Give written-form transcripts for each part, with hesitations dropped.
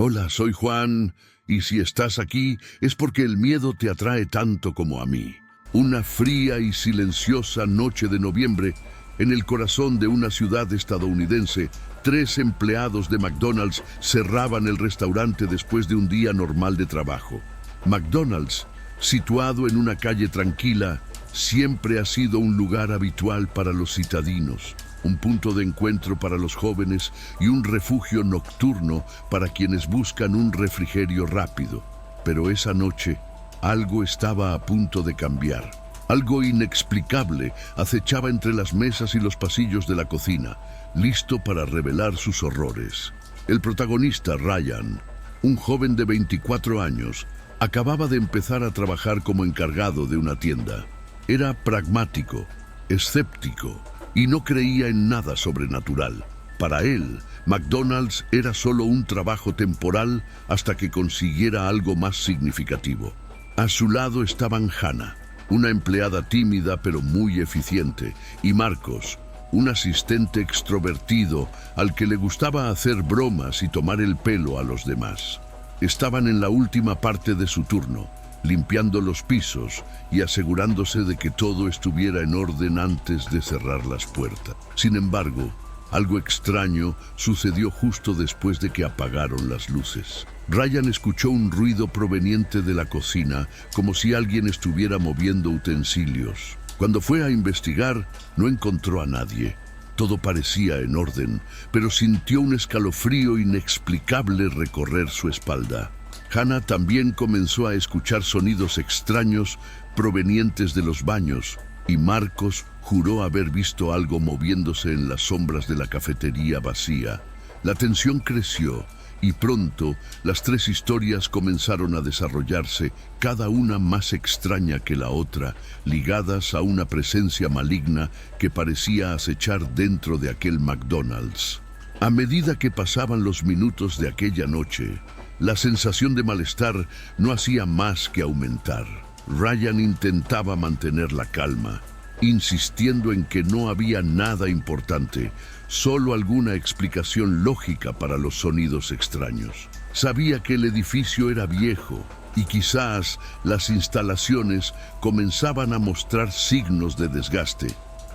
Hola, soy Juan, y si estás aquí es porque el miedo te atrae tanto como a mí. Una fría y silenciosa noche de noviembre, en el corazón de una ciudad estadounidense, 3 empleados de McDonald's cerraban el restaurante después de un día normal de trabajo. McDonald's, situado en una calle tranquila, siempre ha sido un lugar habitual para los citadinos, un punto de encuentro para los jóvenes y un refugio nocturno para quienes buscan un refrigerio rápido. Pero esa noche, algo estaba a punto de cambiar. Algo inexplicable acechaba entre las mesas y los pasillos de la cocina, listo para revelar sus horrores. El protagonista, Ryan, un joven de 24 años, acababa de empezar a trabajar como encargado de una tienda. Era pragmático, escéptico y no creía en nada sobrenatural. Para él, McDonald's era solo un trabajo temporal hasta que consiguiera algo más significativo. A su lado estaban Hannah, una empleada tímida pero muy eficiente, y Marcos, un asistente extrovertido al que le gustaba hacer bromas y tomar el pelo a los demás. Estaban en la última parte de su turno, limpiando los pisos y asegurándose de que todo estuviera en orden antes de cerrar las puertas. Sin embargo, algo extraño sucedió justo después de que apagaron las luces. Ryan escuchó un ruido proveniente de la cocina, como si alguien estuviera moviendo utensilios. Cuando fue a investigar, no encontró a nadie. Todo parecía en orden, pero sintió un escalofrío inexplicable recorrer su espalda. Hannah también comenzó a escuchar sonidos extraños provenientes de los baños, y Marcos juró haber visto algo moviéndose en las sombras de la cafetería vacía. La tensión creció, y pronto las 3 historias comenzaron a desarrollarse, cada una más extraña que la otra, ligadas a una presencia maligna que parecía acechar dentro de aquel McDonald's. A medida que pasaban los minutos de aquella noche, la sensación de malestar no hacía más que aumentar. Ryan intentaba mantener la calma, insistiendo en que no había nada importante, solo alguna explicación lógica para los sonidos extraños. Sabía que el edificio era viejo y quizás las instalaciones comenzaban a mostrar signos de desgaste,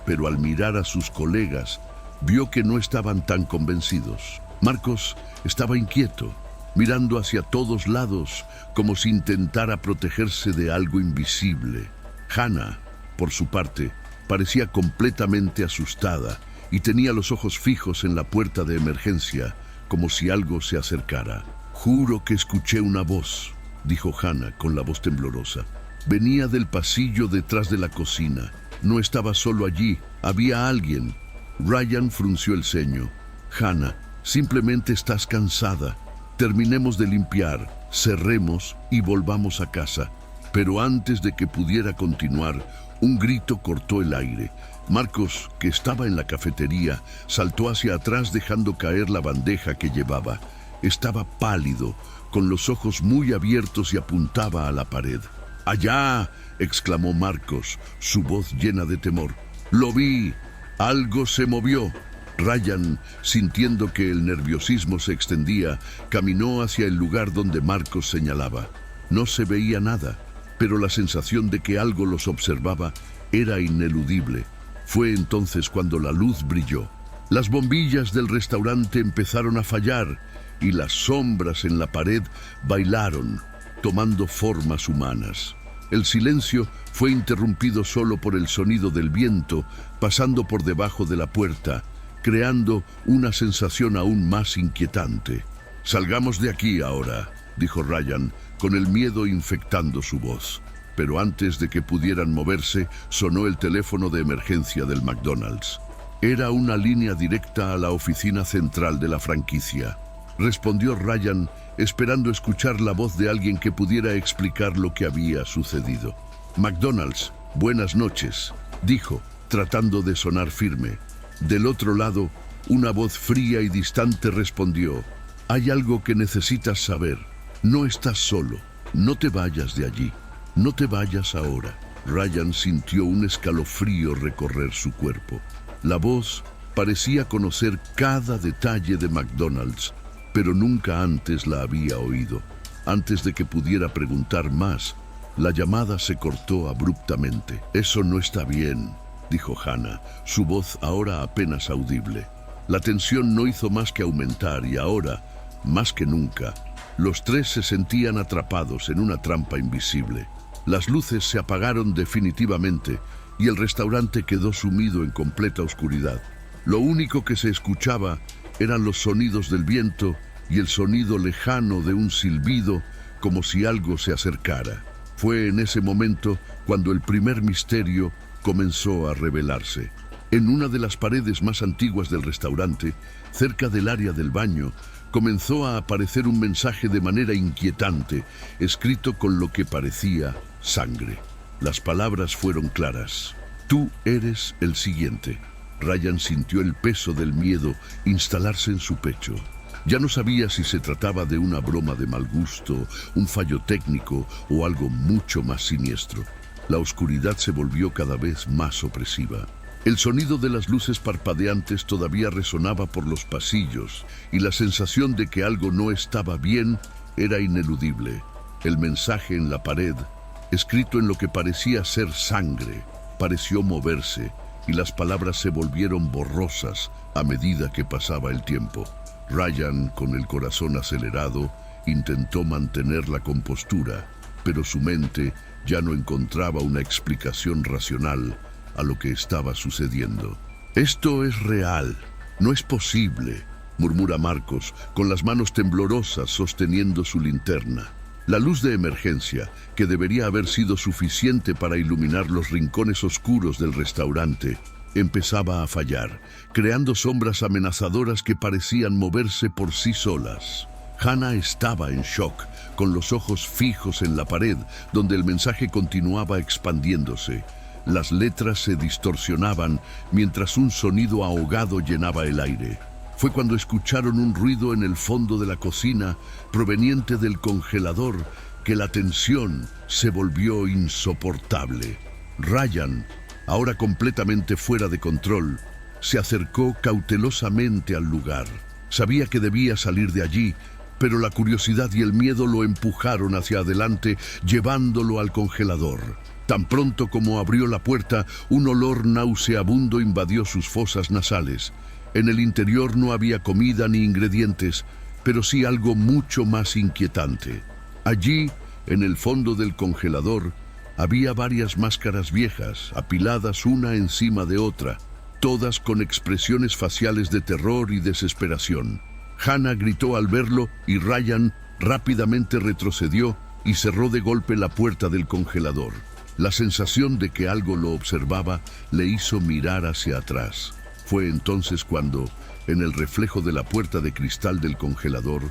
pero al mirar a sus colegas, vio que no estaban tan convencidos. Marcos estaba inquieto, mirando hacia todos lados como si intentara protegerse de algo invisible. Hannah, por su parte, parecía completamente asustada y tenía los ojos fijos en la puerta de emergencia, como si algo se acercara. «Juro que escuché una voz», dijo Hannah con la voz temblorosa. «Venía del pasillo detrás de la cocina. No estaba solo allí, había alguien». Ryan frunció el ceño. «Hannah, simplemente estás cansada. Terminemos de limpiar, cerremos y volvamos a casa». Pero antes de que pudiera continuar, un grito cortó el aire. Marcos, que estaba en la cafetería, saltó hacia atrás dejando caer la bandeja que llevaba. Estaba pálido, con los ojos muy abiertos y apuntaba a la pared. «¡Allá!», exclamó Marcos, su voz llena de temor. «¡Lo vi! Algo se movió». Ryan, sintiendo que el nerviosismo se extendía, caminó hacia el lugar donde Marcos señalaba. No se veía nada, pero la sensación de que algo los observaba era ineludible. Fue entonces cuando la luz brilló. Las bombillas del restaurante empezaron a fallar y las sombras en la pared bailaron, tomando formas humanas. El silencio fue interrumpido solo por el sonido del viento pasando por debajo de la puerta, creando una sensación aún más inquietante. «Salgamos de aquí ahora», dijo Ryan, con el miedo infectando su voz. Pero antes de que pudieran moverse, sonó el teléfono de emergencia del McDonald's. Era una línea directa a la oficina central de la franquicia. Respondió Ryan, esperando escuchar la voz de alguien que pudiera explicar lo que había sucedido. «McDonald's, buenas noches», dijo, tratando de sonar firme. Del otro lado, una voz fría y distante respondió: «Hay algo que necesitas saber. No estás solo. No te vayas de allí. No te vayas ahora». Ryan sintió un escalofrío recorrer su cuerpo. La voz parecía conocer cada detalle de McDonald's, pero nunca antes la había oído. Antes de que pudiera preguntar más, la llamada se cortó abruptamente. «Eso no está bien», dijo Hannah, su voz ahora apenas audible. La tensión no hizo más que aumentar y ahora, más que nunca, los tres se sentían atrapados en una trampa invisible. Las luces se apagaron definitivamente y el restaurante quedó sumido en completa oscuridad. Lo único que se escuchaba eran los sonidos del viento y el sonido lejano de un silbido, como si algo se acercara. Fue en ese momento cuando el primer misterio comenzó a revelarse. En una de las paredes más antiguas del restaurante, cerca del área del baño, comenzó a aparecer un mensaje de manera inquietante, escrito con lo que parecía sangre. Las palabras fueron claras. «Tú eres el siguiente». Ryan sintió el peso del miedo instalarse en su pecho. Ya no sabía si se trataba de una broma de mal gusto, un fallo técnico o algo mucho más siniestro. La oscuridad se volvió cada vez más opresiva. El sonido de las luces parpadeantes todavía resonaba por los pasillos y la sensación de que algo no estaba bien era ineludible. El mensaje en la pared, escrito en lo que parecía ser sangre, pareció moverse y las palabras se volvieron borrosas a medida que pasaba el tiempo. Ryan, con el corazón acelerado, intentó mantener la compostura, pero su mente ya no encontraba una explicación racional a lo que estaba sucediendo. «Esto es real, no es posible», murmura Marcos, con las manos temblorosas sosteniendo su linterna. La luz de emergencia, que debería haber sido suficiente para iluminar los rincones oscuros del restaurante, empezaba a fallar, creando sombras amenazadoras que parecían moverse por sí solas. Hannah estaba en shock, con los ojos fijos en la pared, donde el mensaje continuaba expandiéndose. Las letras se distorsionaban mientras un sonido ahogado llenaba el aire. Fue cuando escucharon un ruido en el fondo de la cocina proveniente del congelador que la tensión se volvió insoportable. Ryan, ahora completamente fuera de control, se acercó cautelosamente al lugar. Sabía que debía salir de allí, pero la curiosidad y el miedo lo empujaron hacia adelante, llevándolo al congelador. Tan pronto como abrió la puerta, un olor nauseabundo invadió sus fosas nasales. En el interior no había comida ni ingredientes, pero sí algo mucho más inquietante. Allí, en el fondo del congelador, había varias máscaras viejas, apiladas una encima de otra, todas con expresiones faciales de terror y desesperación. Hannah gritó al verlo y Ryan rápidamente retrocedió y cerró de golpe la puerta del congelador. La sensación de que algo lo observaba le hizo mirar hacia atrás. Fue entonces cuando, en el reflejo de la puerta de cristal del congelador,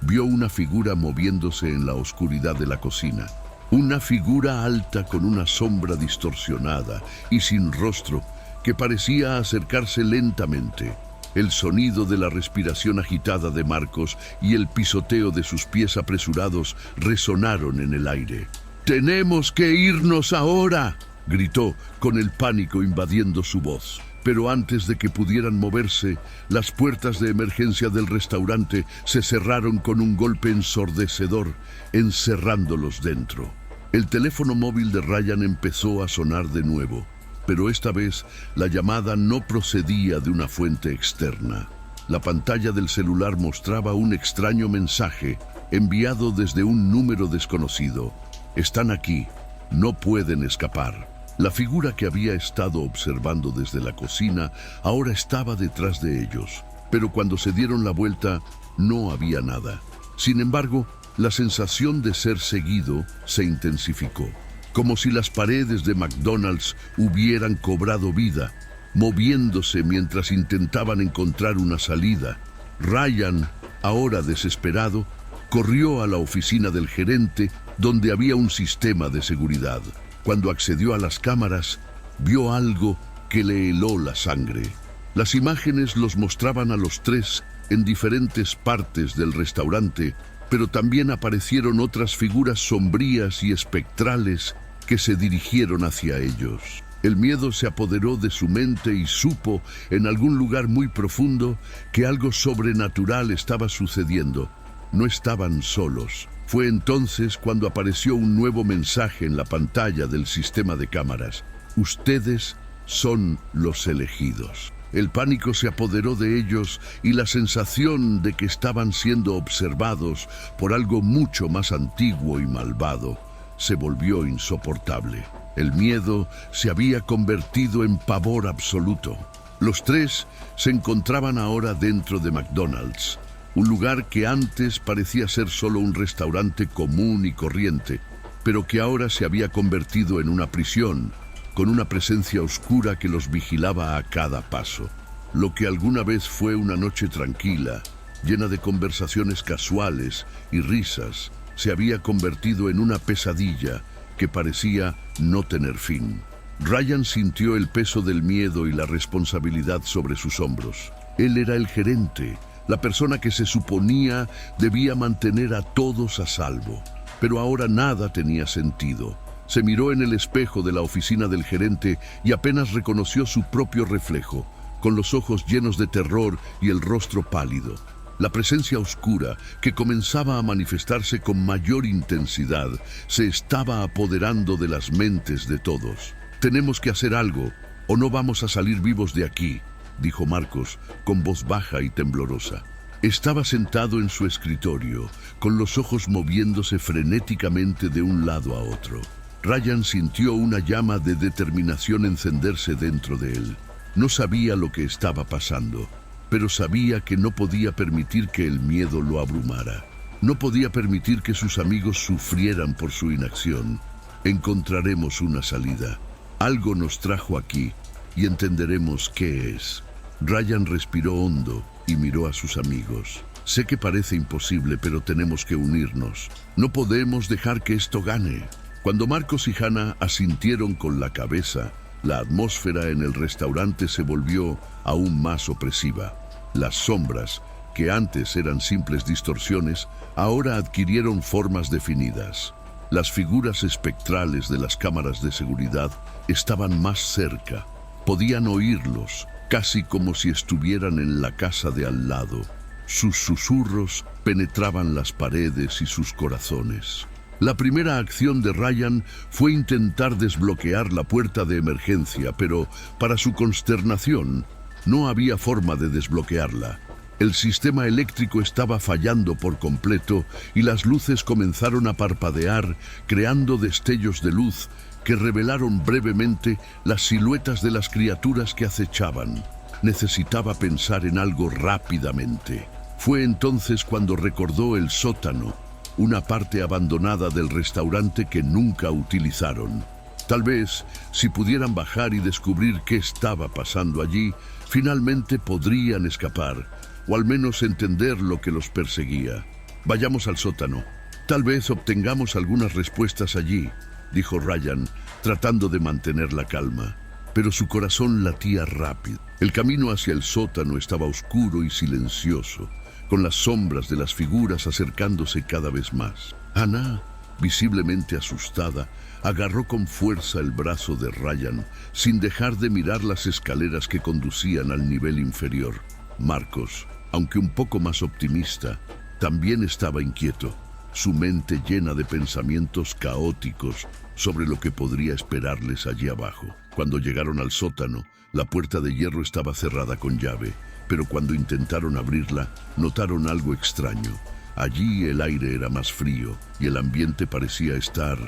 vio una figura moviéndose en la oscuridad de la cocina. Una figura alta con una sombra distorsionada y sin rostro que parecía acercarse lentamente. El sonido de la respiración agitada de Marcos y el pisoteo de sus pies apresurados resonaron en el aire. «¡Tenemos que irnos ahora!», gritó, con el pánico invadiendo su voz. Pero antes de que pudieran moverse, las puertas de emergencia del restaurante se cerraron con un golpe ensordecedor, encerrándolos dentro. El teléfono móvil de Ryan empezó a sonar de nuevo, pero esta vez la llamada no procedía de una fuente externa. La pantalla del celular mostraba un extraño mensaje enviado desde un número desconocido. «Están aquí, no pueden escapar». La figura que había estado observando desde la cocina ahora estaba detrás de ellos, pero cuando se dieron la vuelta no había nada. Sin embargo, la sensación de ser seguido se intensificó, como si las paredes de McDonald's hubieran cobrado vida, moviéndose mientras intentaban encontrar una salida. Ryan, ahora desesperado, corrió a la oficina del gerente, donde había un sistema de seguridad. Cuando accedió a las cámaras, vio algo que le heló la sangre. Las imágenes los mostraban a los tres en diferentes partes del restaurante, pero también aparecieron otras figuras sombrías y espectrales que se dirigieron hacia ellos. El miedo se apoderó de su mente y supo, en algún lugar muy profundo, que algo sobrenatural estaba sucediendo. No estaban solos. Fue entonces cuando apareció un nuevo mensaje en la pantalla del sistema de cámaras. Ustedes son los elegidos. El pánico se apoderó de ellos y la sensación de que estaban siendo observados por algo mucho más antiguo y malvado se volvió insoportable. El miedo se había convertido en pavor absoluto. Los tres se encontraban ahora dentro de McDonald's, un lugar que antes parecía ser solo un restaurante común y corriente, pero que ahora se había convertido en una prisión, con una presencia oscura que los vigilaba a cada paso. Lo que alguna vez fue una noche tranquila, llena de conversaciones casuales y risas, se había convertido en una pesadilla que parecía no tener fin. Ryan sintió el peso del miedo y la responsabilidad sobre sus hombros. Él era el gerente, la persona que se suponía debía mantener a todos a salvo. Pero ahora nada tenía sentido. Se miró en el espejo de la oficina del gerente y apenas reconoció su propio reflejo, con los ojos llenos de terror y el rostro pálido. La presencia oscura, que comenzaba a manifestarse con mayor intensidad, se estaba apoderando de las mentes de todos. «Tenemos que hacer algo, o no vamos a salir vivos de aquí», dijo Marcos, con voz baja y temblorosa. Estaba sentado en su escritorio, con los ojos moviéndose frenéticamente de un lado a otro. Ryan sintió una llama de determinación encenderse dentro de él. No sabía lo que estaba pasando, pero sabía que no podía permitir que el miedo lo abrumara. No podía permitir que sus amigos sufrieran por su inacción. Encontraremos una salida. Algo nos trajo aquí y entenderemos qué es. Ryan respiró hondo y miró a sus amigos. Sé que parece imposible, pero tenemos que unirnos. No podemos dejar que esto gane. Cuando Marcos y Hannah asintieron con la cabeza, la atmósfera en el restaurante se volvió aún más opresiva. Las sombras, que antes eran simples distorsiones, ahora adquirieron formas definidas. Las figuras espectrales de las cámaras de seguridad estaban más cerca. Podían oírlos, casi como si estuvieran en la casa de al lado. Sus susurros penetraban las paredes y sus corazones. La primera acción de Ryan fue intentar desbloquear la puerta de emergencia, pero para su consternación, no había forma de desbloquearla. El sistema eléctrico estaba fallando por completo y las luces comenzaron a parpadear, creando destellos de luz que revelaron brevemente las siluetas de las criaturas que acechaban. Necesitaba pensar en algo rápidamente. Fue entonces cuando recordó el sótano, una parte abandonada del restaurante que nunca utilizaron. Tal vez, si pudieran bajar y descubrir qué estaba pasando allí, finalmente podrían escapar, o al menos entender lo que los perseguía. Vayamos al sótano. Tal vez obtengamos algunas respuestas allí, dijo Ryan, tratando de mantener la calma. Pero su corazón latía rápido. El camino hacia el sótano estaba oscuro y silencioso, con las sombras de las figuras acercándose cada vez más. Hannah, visiblemente asustada, agarró con fuerza el brazo de Ryan, sin dejar de mirar las escaleras que conducían al nivel inferior. Marcos, aunque un poco más optimista, también estaba inquieto, su mente llena de pensamientos caóticos sobre lo que podría esperarles allí abajo. Cuando llegaron al sótano, la puerta de hierro estaba cerrada con llave, pero cuando intentaron abrirla, notaron algo extraño. Allí el aire era más frío y el ambiente parecía estar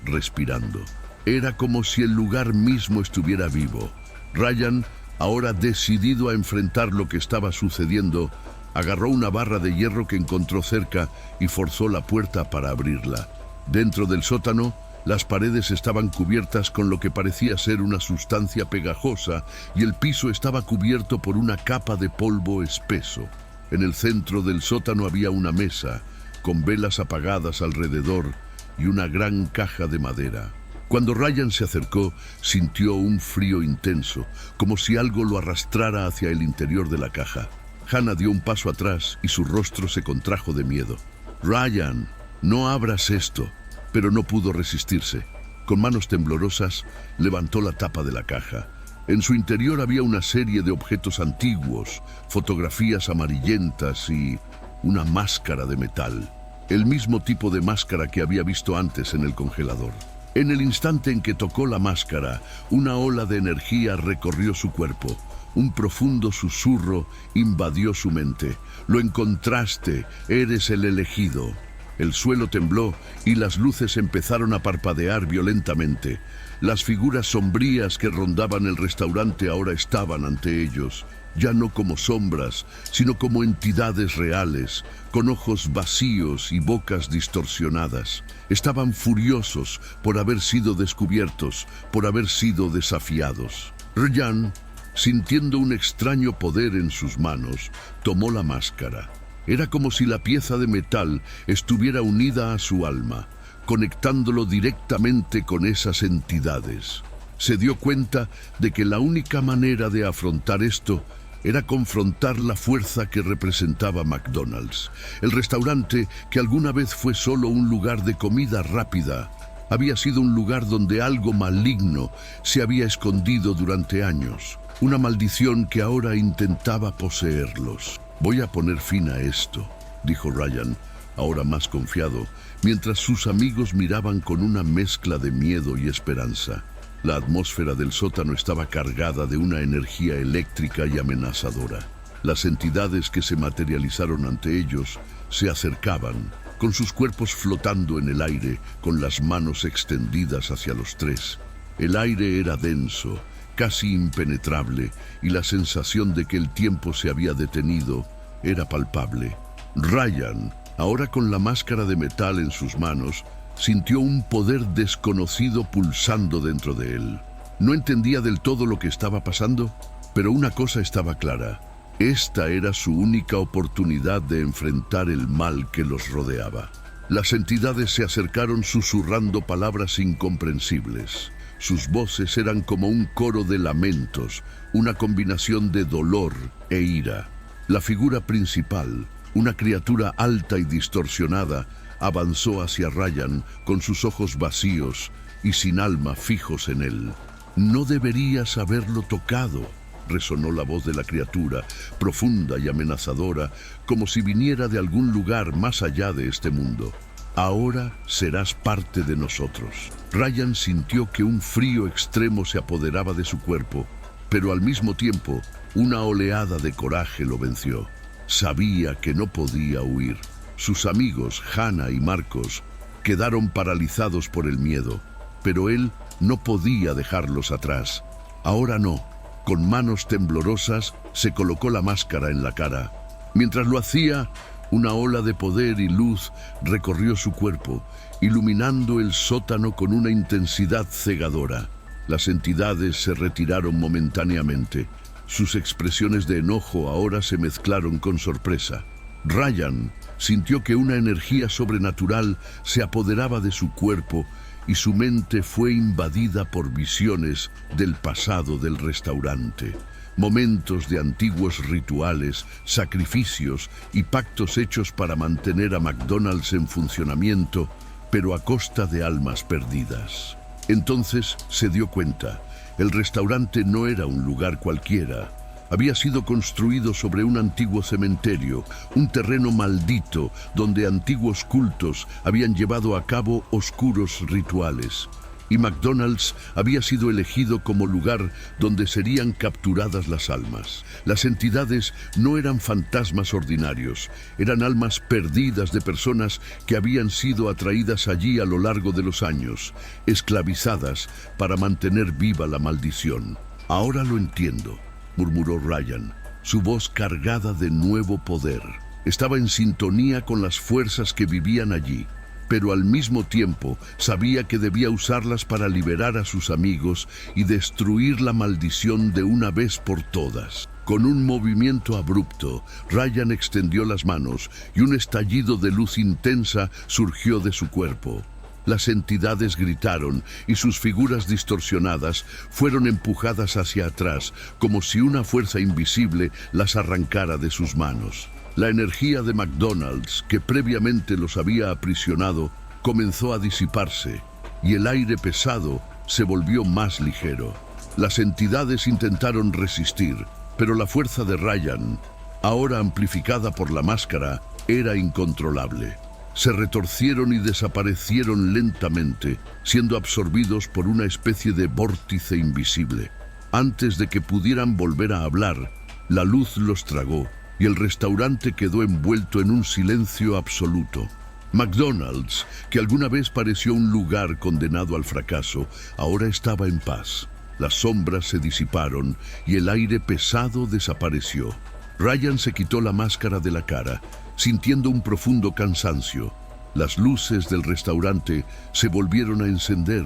respirando. Era como si el lugar mismo estuviera vivo. Ryan, ahora decidido a enfrentar lo que estaba sucediendo, agarró una barra de hierro que encontró cerca y forzó la puerta para abrirla. Dentro del sótano, las paredes estaban cubiertas con lo que parecía ser una sustancia pegajosa y el piso estaba cubierto por una capa de polvo espeso. En el centro del sótano había una mesa, con velas apagadas alrededor y una gran caja de madera. Cuando Ryan se acercó, sintió un frío intenso, como si algo lo arrastrara hacia el interior de la caja. Hannah dio un paso atrás y su rostro se contrajo de miedo. «Ryan, no abras esto», pero no pudo resistirse. Con manos temblorosas, levantó la tapa de la caja. En su interior había una serie de objetos antiguos, fotografías amarillentas y una máscara de metal. El mismo tipo de máscara que había visto antes en el congelador. En el instante en que tocó la máscara, una ola de energía recorrió su cuerpo. Un profundo susurro invadió su mente. Lo encontraste, eres el elegido. El suelo tembló y las luces empezaron a parpadear violentamente. Las figuras sombrías que rondaban el restaurante ahora estaban ante ellos, ya no como sombras, sino como entidades reales, con ojos vacíos y bocas distorsionadas. Estaban furiosos por haber sido descubiertos, por haber sido desafiados. Ryan, sintiendo un extraño poder en sus manos, tomó la máscara. Era como si la pieza de metal estuviera unida a su alma, conectándolo directamente con esas entidades. Se dio cuenta de que la única manera de afrontar esto era confrontar la fuerza que representaba McDonald's. El restaurante, que alguna vez fue solo un lugar de comida rápida, había sido un lugar donde algo maligno se había escondido durante años. Una maldición que ahora intentaba poseerlos. «Voy a poner fin a esto», dijo Ryan, ahora más confiado, mientras sus amigos miraban con una mezcla de miedo y esperanza. La atmósfera del sótano estaba cargada de una energía eléctrica y amenazadora. Las entidades que se materializaron ante ellos se acercaban, con sus cuerpos flotando en el aire, con las manos extendidas hacia los tres. El aire era denso, casi impenetrable, y la sensación de que el tiempo se había detenido era palpable. Ryan, ahora con la máscara de metal en sus manos, sintió un poder desconocido pulsando dentro de él. No entendía del todo lo que estaba pasando, pero una cosa estaba clara. Esta era su única oportunidad de enfrentar el mal que los rodeaba. Las entidades se acercaron susurrando palabras incomprensibles. Sus voces eran como un coro de lamentos, una combinación de dolor e ira. La figura principal, una criatura alta y distorsionada, avanzó hacia Ryan con sus ojos vacíos y sin alma fijos en él. «No deberías haberlo tocado», resonó la voz de la criatura, profunda y amenazadora, como si viniera de algún lugar más allá de este mundo. «Ahora serás parte de nosotros». Ryan sintió que un frío extremo se apoderaba de su cuerpo, pero al mismo tiempo una oleada de coraje lo venció. Sabía que no podía huir. Sus amigos, Hannah y Marcos, quedaron paralizados por el miedo, pero él no podía dejarlos atrás. Ahora no. Con manos temblorosas se colocó la máscara en la cara. Mientras lo hacía, una ola de poder y luz recorrió su cuerpo, iluminando el sótano con una intensidad cegadora. Las entidades se retiraron momentáneamente. Sus expresiones de enojo ahora se mezclaron con sorpresa. Ryan sintió que una energía sobrenatural se apoderaba de su cuerpo y su mente fue invadida por visiones del pasado del restaurante. Momentos de antiguos rituales, sacrificios y pactos hechos para mantener a McDonald's en funcionamiento, pero a costa de almas perdidas. Entonces se dio cuenta, el restaurante no era un lugar cualquiera. Había sido construido sobre un antiguo cementerio, un terreno maldito donde antiguos cultos habían llevado a cabo oscuros rituales. Y McDonald's había sido elegido como lugar donde serían capturadas las almas. Las entidades no eran fantasmas ordinarios, eran almas perdidas de personas que habían sido atraídas allí a lo largo de los años, esclavizadas para mantener viva la maldición. «Ahora lo entiendo», murmuró Ryan, su voz cargada de nuevo poder. Estaba en sintonía con las fuerzas que vivían allí, pero al mismo tiempo sabía que debía usarlas para liberar a sus amigos y destruir la maldición de una vez por todas. Con un movimiento abrupto, Ryan extendió las manos y un estallido de luz intensa surgió de su cuerpo. Las entidades gritaron y sus figuras distorsionadas fueron empujadas hacia atrás, como si una fuerza invisible las arrancara de sus manos. La energía de McDonald's, que previamente los había aprisionado, comenzó a disiparse. y el aire pesado se volvió más ligero. Las entidades intentaron resistir, pero la fuerza de Ryan, ahora amplificada por la máscara, era incontrolable. Se retorcieron y desaparecieron lentamente, siendo absorbidos por una especie de vórtice invisible. Antes de que pudieran volver a hablar, la luz los tragó y el restaurante quedó envuelto en un silencio absoluto. McDonald's, que alguna vez pareció un lugar condenado al fracaso, ahora estaba en paz. Las sombras se disiparon y el aire pesado desapareció. Ryan se quitó la máscara de la cara, sintiendo un profundo cansancio. Las luces del restaurante se volvieron a encender,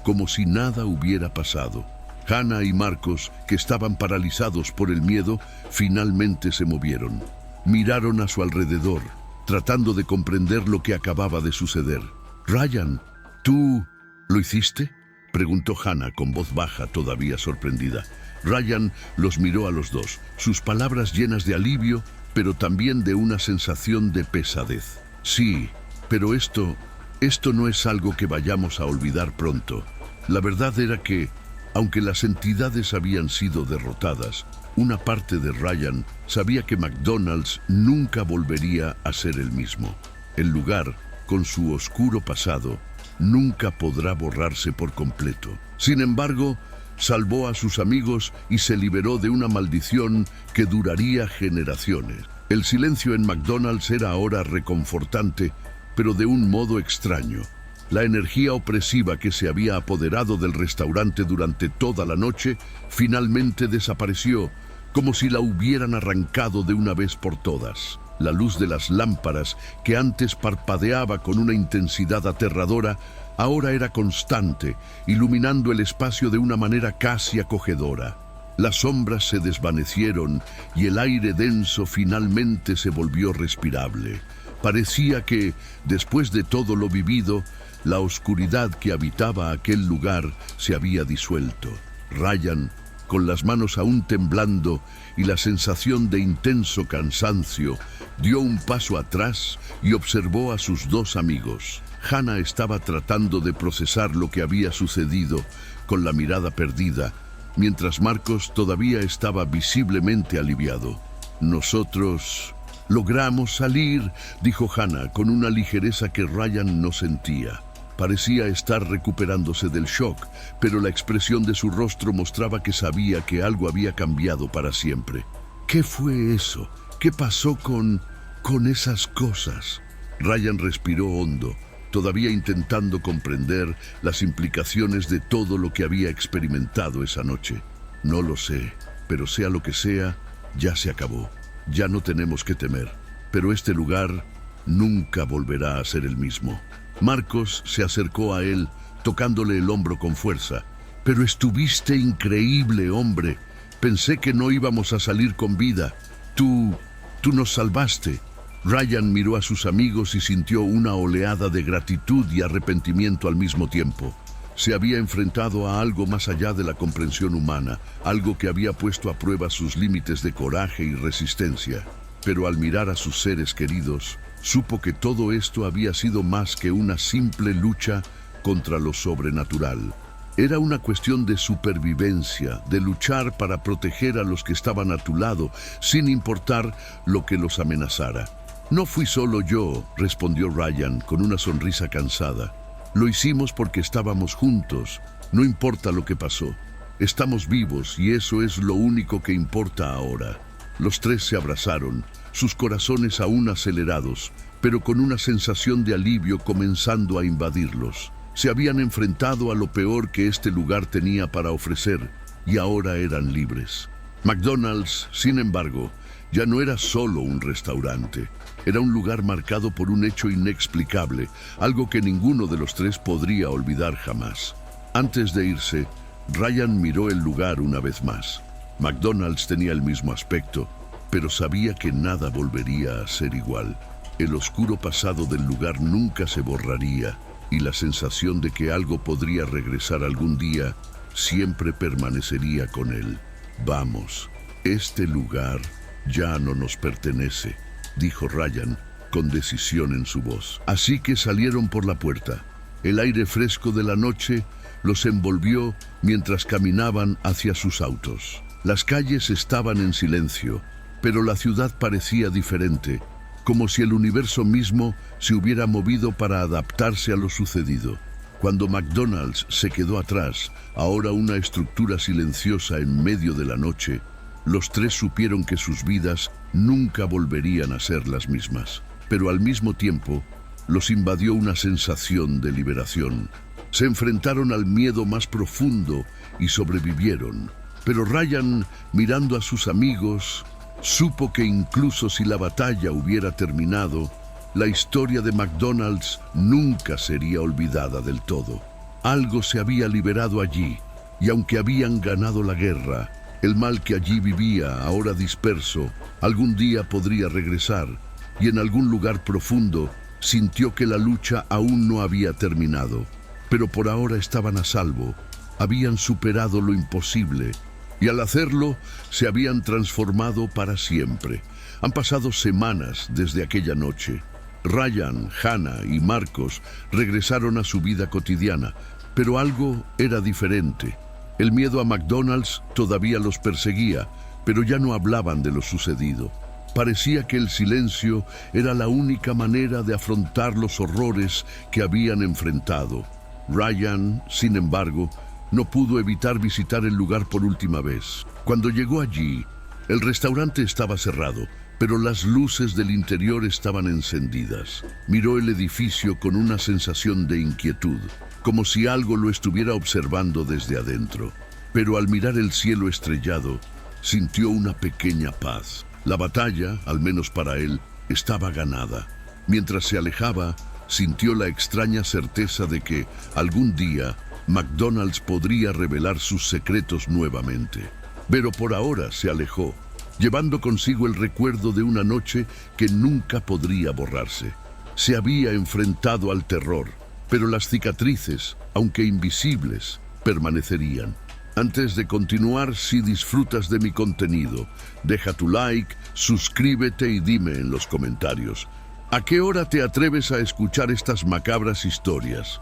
como si nada hubiera pasado. Hannah y Marcos, que estaban paralizados por el miedo, finalmente se movieron. Miraron a su alrededor, tratando de comprender lo que acababa de suceder. «Ryan, ¿tú lo hiciste?», preguntó Hannah con voz baja, todavía sorprendida. Ryan los miró a los dos, sus palabras llenas de alivio, pero también de una sensación de pesadez. «Sí, pero esto no es algo que vayamos a olvidar pronto. La verdad era que, aunque las entidades habían sido derrotadas, una parte de Ryan sabía que McDonald's nunca volvería a ser el mismo. El lugar, con su oscuro pasado, nunca podrá borrarse por completo. Sin embargo, salvó a sus amigos y se liberó de una maldición que duraría generaciones. El silencio en McDonald's era ahora reconfortante, pero de un modo extraño. La energía opresiva que se había apoderado del restaurante durante toda la noche finalmente desapareció, como si la hubieran arrancado de una vez por todas. La luz de las lámparas, que antes parpadeaba con una intensidad aterradora, ahora era constante, iluminando el espacio de una manera casi acogedora. Las sombras se desvanecieron y el aire denso finalmente se volvió respirable. Parecía que, después de todo lo vivido, la oscuridad que habitaba aquel lugar se había disuelto. Ryan, con las manos aún temblando y la sensación de intenso cansancio, dio un paso atrás y observó a sus dos amigos. Hannah estaba tratando de procesar lo que había sucedido, con la mirada perdida, mientras Marcos todavía estaba visiblemente aliviado. «Nosotros logramos salir», dijo Hannah con una ligereza que Ryan no sentía. Parecía estar recuperándose del shock, pero la expresión de su rostro mostraba que sabía que algo había cambiado para siempre. «¿Qué fue eso? ¿Qué pasó con esas cosas?». Ryan respiró hondo, todavía intentando comprender las implicaciones de todo lo que había experimentado esa noche. «No lo sé, pero sea lo que sea, ya se acabó. Ya no tenemos que temer, pero este lugar nunca volverá a ser el mismo». Marcos se acercó a él, tocándole el hombro con fuerza. «Pero estuviste increíble, hombre. Pensé que no íbamos a salir con vida. Tú nos salvaste». Ryan miró a sus amigos y sintió una oleada de gratitud y arrepentimiento al mismo tiempo. Se había enfrentado a algo más allá de la comprensión humana, algo que había puesto a prueba sus límites de coraje y resistencia. Pero al mirar a sus seres queridos, supo que todo esto había sido más que una simple lucha contra lo sobrenatural. Era una cuestión de supervivencia, de luchar para proteger a los que estaban a tu lado, sin importar lo que los amenazara. «No fui solo yo», respondió Ryan con una sonrisa cansada. «Lo hicimos porque estábamos juntos. No importa lo que pasó. Estamos vivos y eso es lo único que importa ahora». Los tres se abrazaron, sus corazones aún acelerados, pero con una sensación de alivio comenzando a invadirlos. Se habían enfrentado a lo peor que este lugar tenía para ofrecer y ahora eran libres. McDonald's, sin embargo, ya no era solo un restaurante. Era un lugar marcado por un hecho inexplicable, algo que ninguno de los tres podría olvidar jamás. Antes de irse, Ryan miró el lugar una vez más. McDonald's tenía el mismo aspecto, pero sabía que nada volvería a ser igual. El oscuro pasado del lugar nunca se borraría, y la sensación de que algo podría regresar algún día siempre permanecería con él. «Vamos, este lugar ya no nos pertenece», dijo Ryan con decisión en su voz. Así que salieron por la puerta. El aire fresco de la noche los envolvió mientras caminaban hacia sus autos. Las calles estaban en silencio, pero la ciudad parecía diferente, como si el universo mismo se hubiera movido para adaptarse a lo sucedido. Cuando McDonald's se quedó atrás, ahora una estructura silenciosa en medio de la noche, los tres supieron que sus vidas nunca volverían a ser las mismas. Pero al mismo tiempo, los invadió una sensación de liberación. Se enfrentaron al miedo más profundo y sobrevivieron. Pero Ryan, mirando a sus amigos, supo que incluso si la batalla hubiera terminado, la historia de McDonald's nunca sería olvidada del todo. Algo se había liberado allí, y aunque habían ganado la guerra, el mal que allí vivía, ahora disperso, algún día podría regresar, y en algún lugar profundo sintió que la lucha aún no había terminado. Pero por ahora estaban a salvo, habían superado lo imposible, y al hacerlo se habían transformado para siempre. Han pasado semanas desde aquella noche. Ryan, Hannah y Marcos regresaron a su vida cotidiana, pero algo era diferente. El miedo a McDonald's todavía los perseguía, pero ya no hablaban de lo sucedido. Parecía que el silencio era la única manera de afrontar los horrores que habían enfrentado. Ryan, sin embargo, no pudo evitar visitar el lugar por última vez. Cuando llegó allí, el restaurante estaba cerrado, pero las luces del interior estaban encendidas. Miró el edificio con una sensación de inquietud, como si algo lo estuviera observando desde adentro. Pero al mirar el cielo estrellado, sintió una pequeña paz. La batalla, al menos para él, estaba ganada. Mientras se alejaba, sintió la extraña certeza de que, algún día, McDonald's podría revelar sus secretos nuevamente. Pero por ahora se alejó, llevando consigo el recuerdo de una noche que nunca podría borrarse. Se había enfrentado al terror, pero las cicatrices, aunque invisibles, permanecerían. Antes de continuar, si disfrutas de mi contenido, deja tu like, suscríbete y dime en los comentarios, ¿a qué hora te atreves a escuchar estas macabras historias?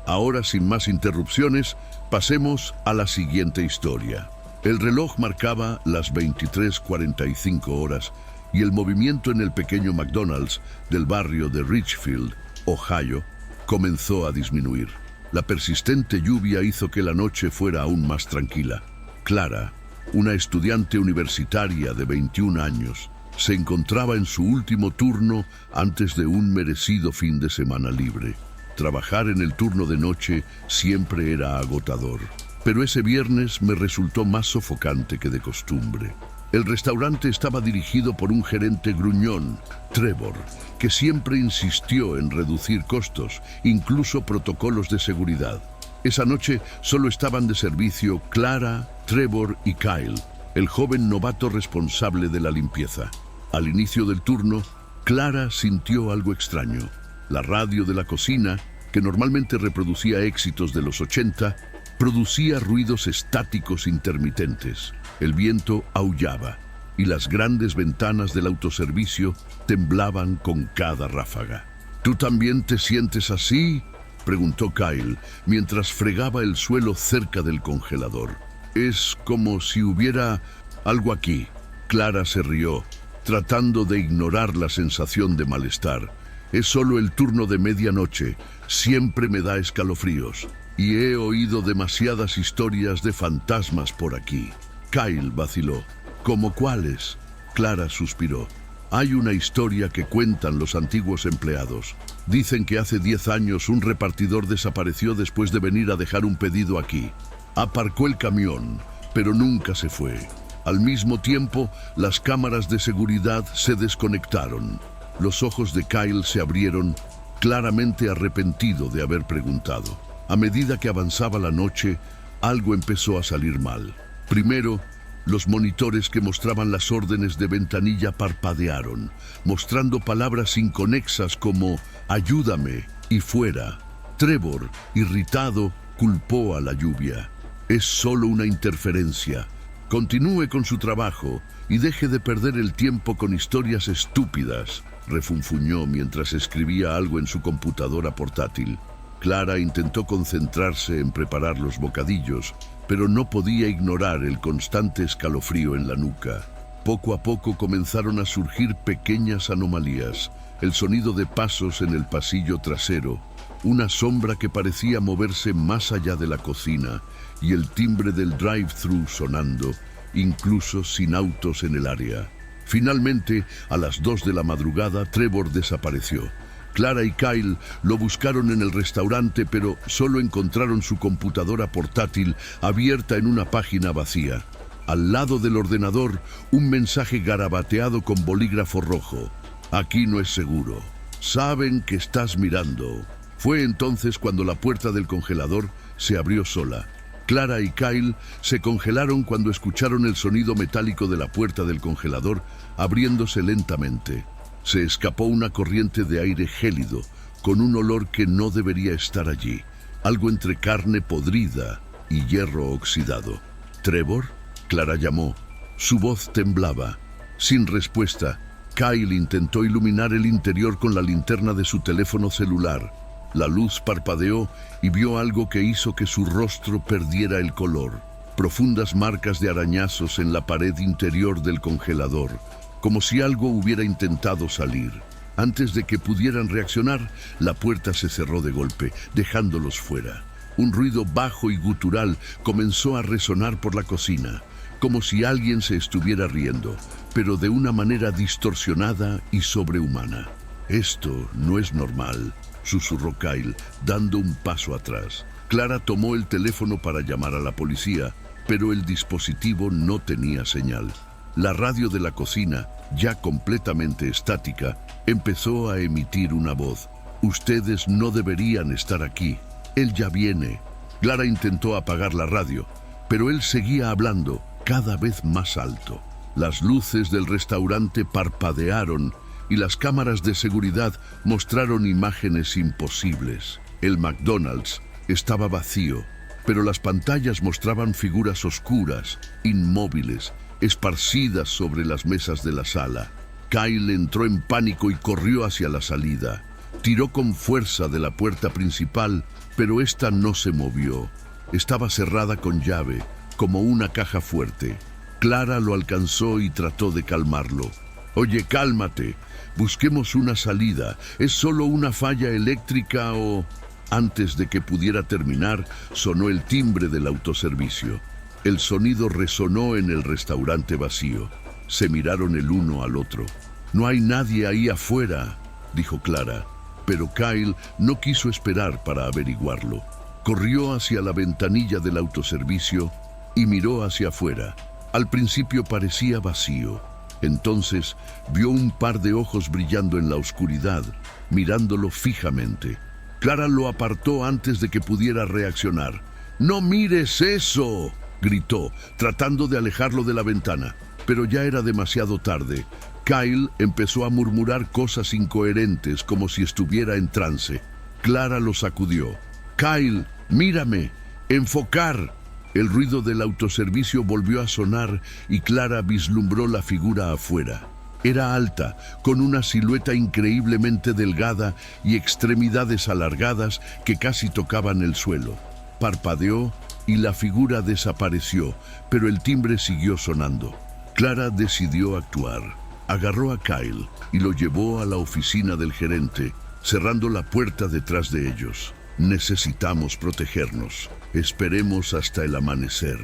Ahora, sin más interrupciones, pasemos a la siguiente historia. El reloj marcaba las 23:45 horas y el movimiento en el pequeño McDonald's del barrio de Richfield, Ohio, comenzó a disminuir. La persistente lluvia hizo que la noche fuera aún más tranquila. Clara, una estudiante universitaria de 21 años, se encontraba en su último turno antes de un merecido fin de semana libre. Trabajar en el turno de noche siempre era agotador, pero ese viernes me resultó más sofocante que de costumbre. El restaurante estaba dirigido por un gerente gruñón, Trevor, que siempre insistió en reducir costos, incluso protocolos de seguridad. Esa noche solo estaban de servicio Clara, Trevor y Kyle, el joven novato responsable de la limpieza. Al inicio del turno, Clara sintió algo extraño. La radio de la cocina, que normalmente reproducía éxitos de los 80, producía ruidos estáticos intermitentes. El viento aullaba y las grandes ventanas del autoservicio temblaban con cada ráfaga. ¿Tú también te sientes así?, preguntó Kyle mientras fregaba el suelo cerca del congelador. Es como si hubiera algo aquí. Clara se rió, tratando de ignorar la sensación de malestar. Es solo el turno de medianoche. Siempre me da escalofríos. Y he oído demasiadas historias de fantasmas por aquí. Kyle vaciló. ¿Cómo cuáles? Clara suspiró. Hay una historia que cuentan los antiguos empleados. Dicen que hace 10 años un repartidor desapareció después de venir a dejar un pedido aquí. Aparcó el camión, pero nunca se fue. Al mismo tiempo, las cámaras de seguridad se desconectaron. Los ojos de Kyle se abrieron, claramente arrepentido de haber preguntado. A medida que avanzaba la noche, algo empezó a salir mal. Primero, los monitores que mostraban las órdenes de ventanilla parpadearon, mostrando palabras inconexas como «ayúdame» y «fuera». Trevor, irritado, culpó a la lluvia. «Es solo una interferencia. Continúe con su trabajo y deje de perder el tiempo con historias estúpidas», refunfuñó mientras escribía algo en su computadora portátil. Clara intentó concentrarse en preparar los bocadillos, pero no podía ignorar el constante escalofrío en la nuca. Poco a poco comenzaron a surgir pequeñas anomalías, el sonido de pasos en el pasillo trasero, una sombra que parecía moverse más allá de la cocina y el timbre del drive-thru sonando, incluso sin autos en el área. Finalmente, a las 2 de la madrugada, Trevor desapareció. Clara y Kyle lo buscaron en el restaurante, pero solo encontraron su computadora portátil abierta en una página vacía. Al lado del ordenador, un mensaje garabateado con bolígrafo rojo. Aquí no es seguro. Saben que estás mirando. Fue entonces cuando la puerta del congelador se abrió sola. Clara y Kyle se congelaron cuando escucharon el sonido metálico de la puerta del congelador abriéndose lentamente. Se escapó una corriente de aire gélido, con un olor que no debería estar allí, algo entre carne podrida y hierro oxidado. ¿Trevor?, Clara llamó. Su voz temblaba. Sin respuesta, Kyle intentó iluminar el interior con la linterna de su teléfono celular. La luz parpadeó y vio algo que hizo que su rostro perdiera el color. Profundas marcas de arañazos en la pared interior del congelador, como si algo hubiera intentado salir. Antes de que pudieran reaccionar, la puerta se cerró de golpe, dejándolos fuera. Un ruido bajo y gutural comenzó a resonar por la cocina, como si alguien se estuviera riendo, pero de una manera distorsionada y sobrehumana. «Esto no es normal», susurró Kyle, dando un paso atrás. Clara tomó el teléfono para llamar a la policía, pero el dispositivo no tenía señal. La radio de la cocina, ya completamente estática, empezó a emitir una voz. «Ustedes no deberían estar aquí. Él ya viene». Clara intentó apagar la radio, pero él seguía hablando, cada vez más alto. Las luces del restaurante parpadearon y las cámaras de seguridad mostraron imágenes imposibles. El McDonald's estaba vacío, pero las pantallas mostraban figuras oscuras, inmóviles, esparcidas sobre las mesas de la sala. Kyle entró en pánico y corrió hacia la salida. Tiró con fuerza de la puerta principal, pero esta no se movió. Estaba cerrada con llave, como una caja fuerte. Clara lo alcanzó y trató de calmarlo. «Oye, cálmate. Busquemos una salida. ¿Es solo una falla eléctrica o...?» Antes de que pudiera terminar, sonó el timbre del autoservicio. El sonido resonó en el restaurante vacío. Se miraron el uno al otro. «No hay nadie ahí afuera», dijo Clara. Pero Kyle no quiso esperar para averiguarlo. Corrió hacia la ventanilla del autoservicio y miró hacia afuera. Al principio parecía vacío. Entonces vio un par de ojos brillando en la oscuridad, mirándolo fijamente. Clara lo apartó antes de que pudiera reaccionar. «¡No mires eso!», gritó, tratando de alejarlo de la ventana. Pero ya era demasiado tarde. Kyle empezó a murmurar cosas incoherentes, como si estuviera en trance. Clara lo sacudió. «Kyle, mírame. Enfocar». El ruido del autoservicio volvió a sonar y Clara vislumbró la figura afuera. Era alta, con una silueta increíblemente delgada y extremidades alargadas que casi tocaban el suelo. Parpadeó y la figura desapareció, pero el timbre siguió sonando. Clara decidió actuar. Agarró a Kyle y lo llevó a la oficina del gerente, cerrando la puerta detrás de ellos. «Necesitamos protegernos. Esperemos hasta el amanecer».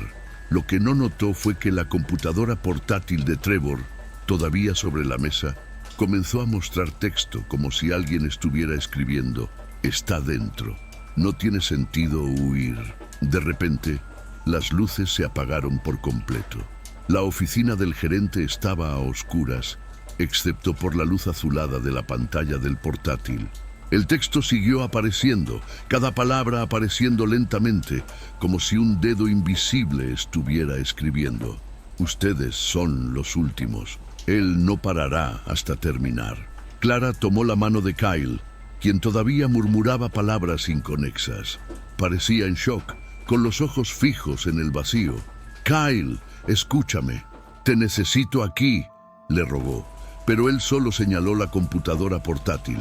Lo que no notó fue que la computadora portátil de Trevor, todavía sobre la mesa, comenzó a mostrar texto como si alguien estuviera escribiendo. «Está dentro. No tiene sentido huir». De repente, las luces se apagaron por completo. La oficina del gerente estaba a oscuras, excepto por la luz azulada de la pantalla del portátil. El texto siguió apareciendo, cada palabra apareciendo lentamente, como si un dedo invisible estuviera escribiendo. «Ustedes son los últimos. Él no parará hasta terminar». Clara tomó la mano de Kyle, quien todavía murmuraba palabras inconexas. Parecía en shock, con los ojos fijos en el vacío. «Kyle, escúchame. Te necesito aquí», le rogó, pero él solo señaló la computadora portátil.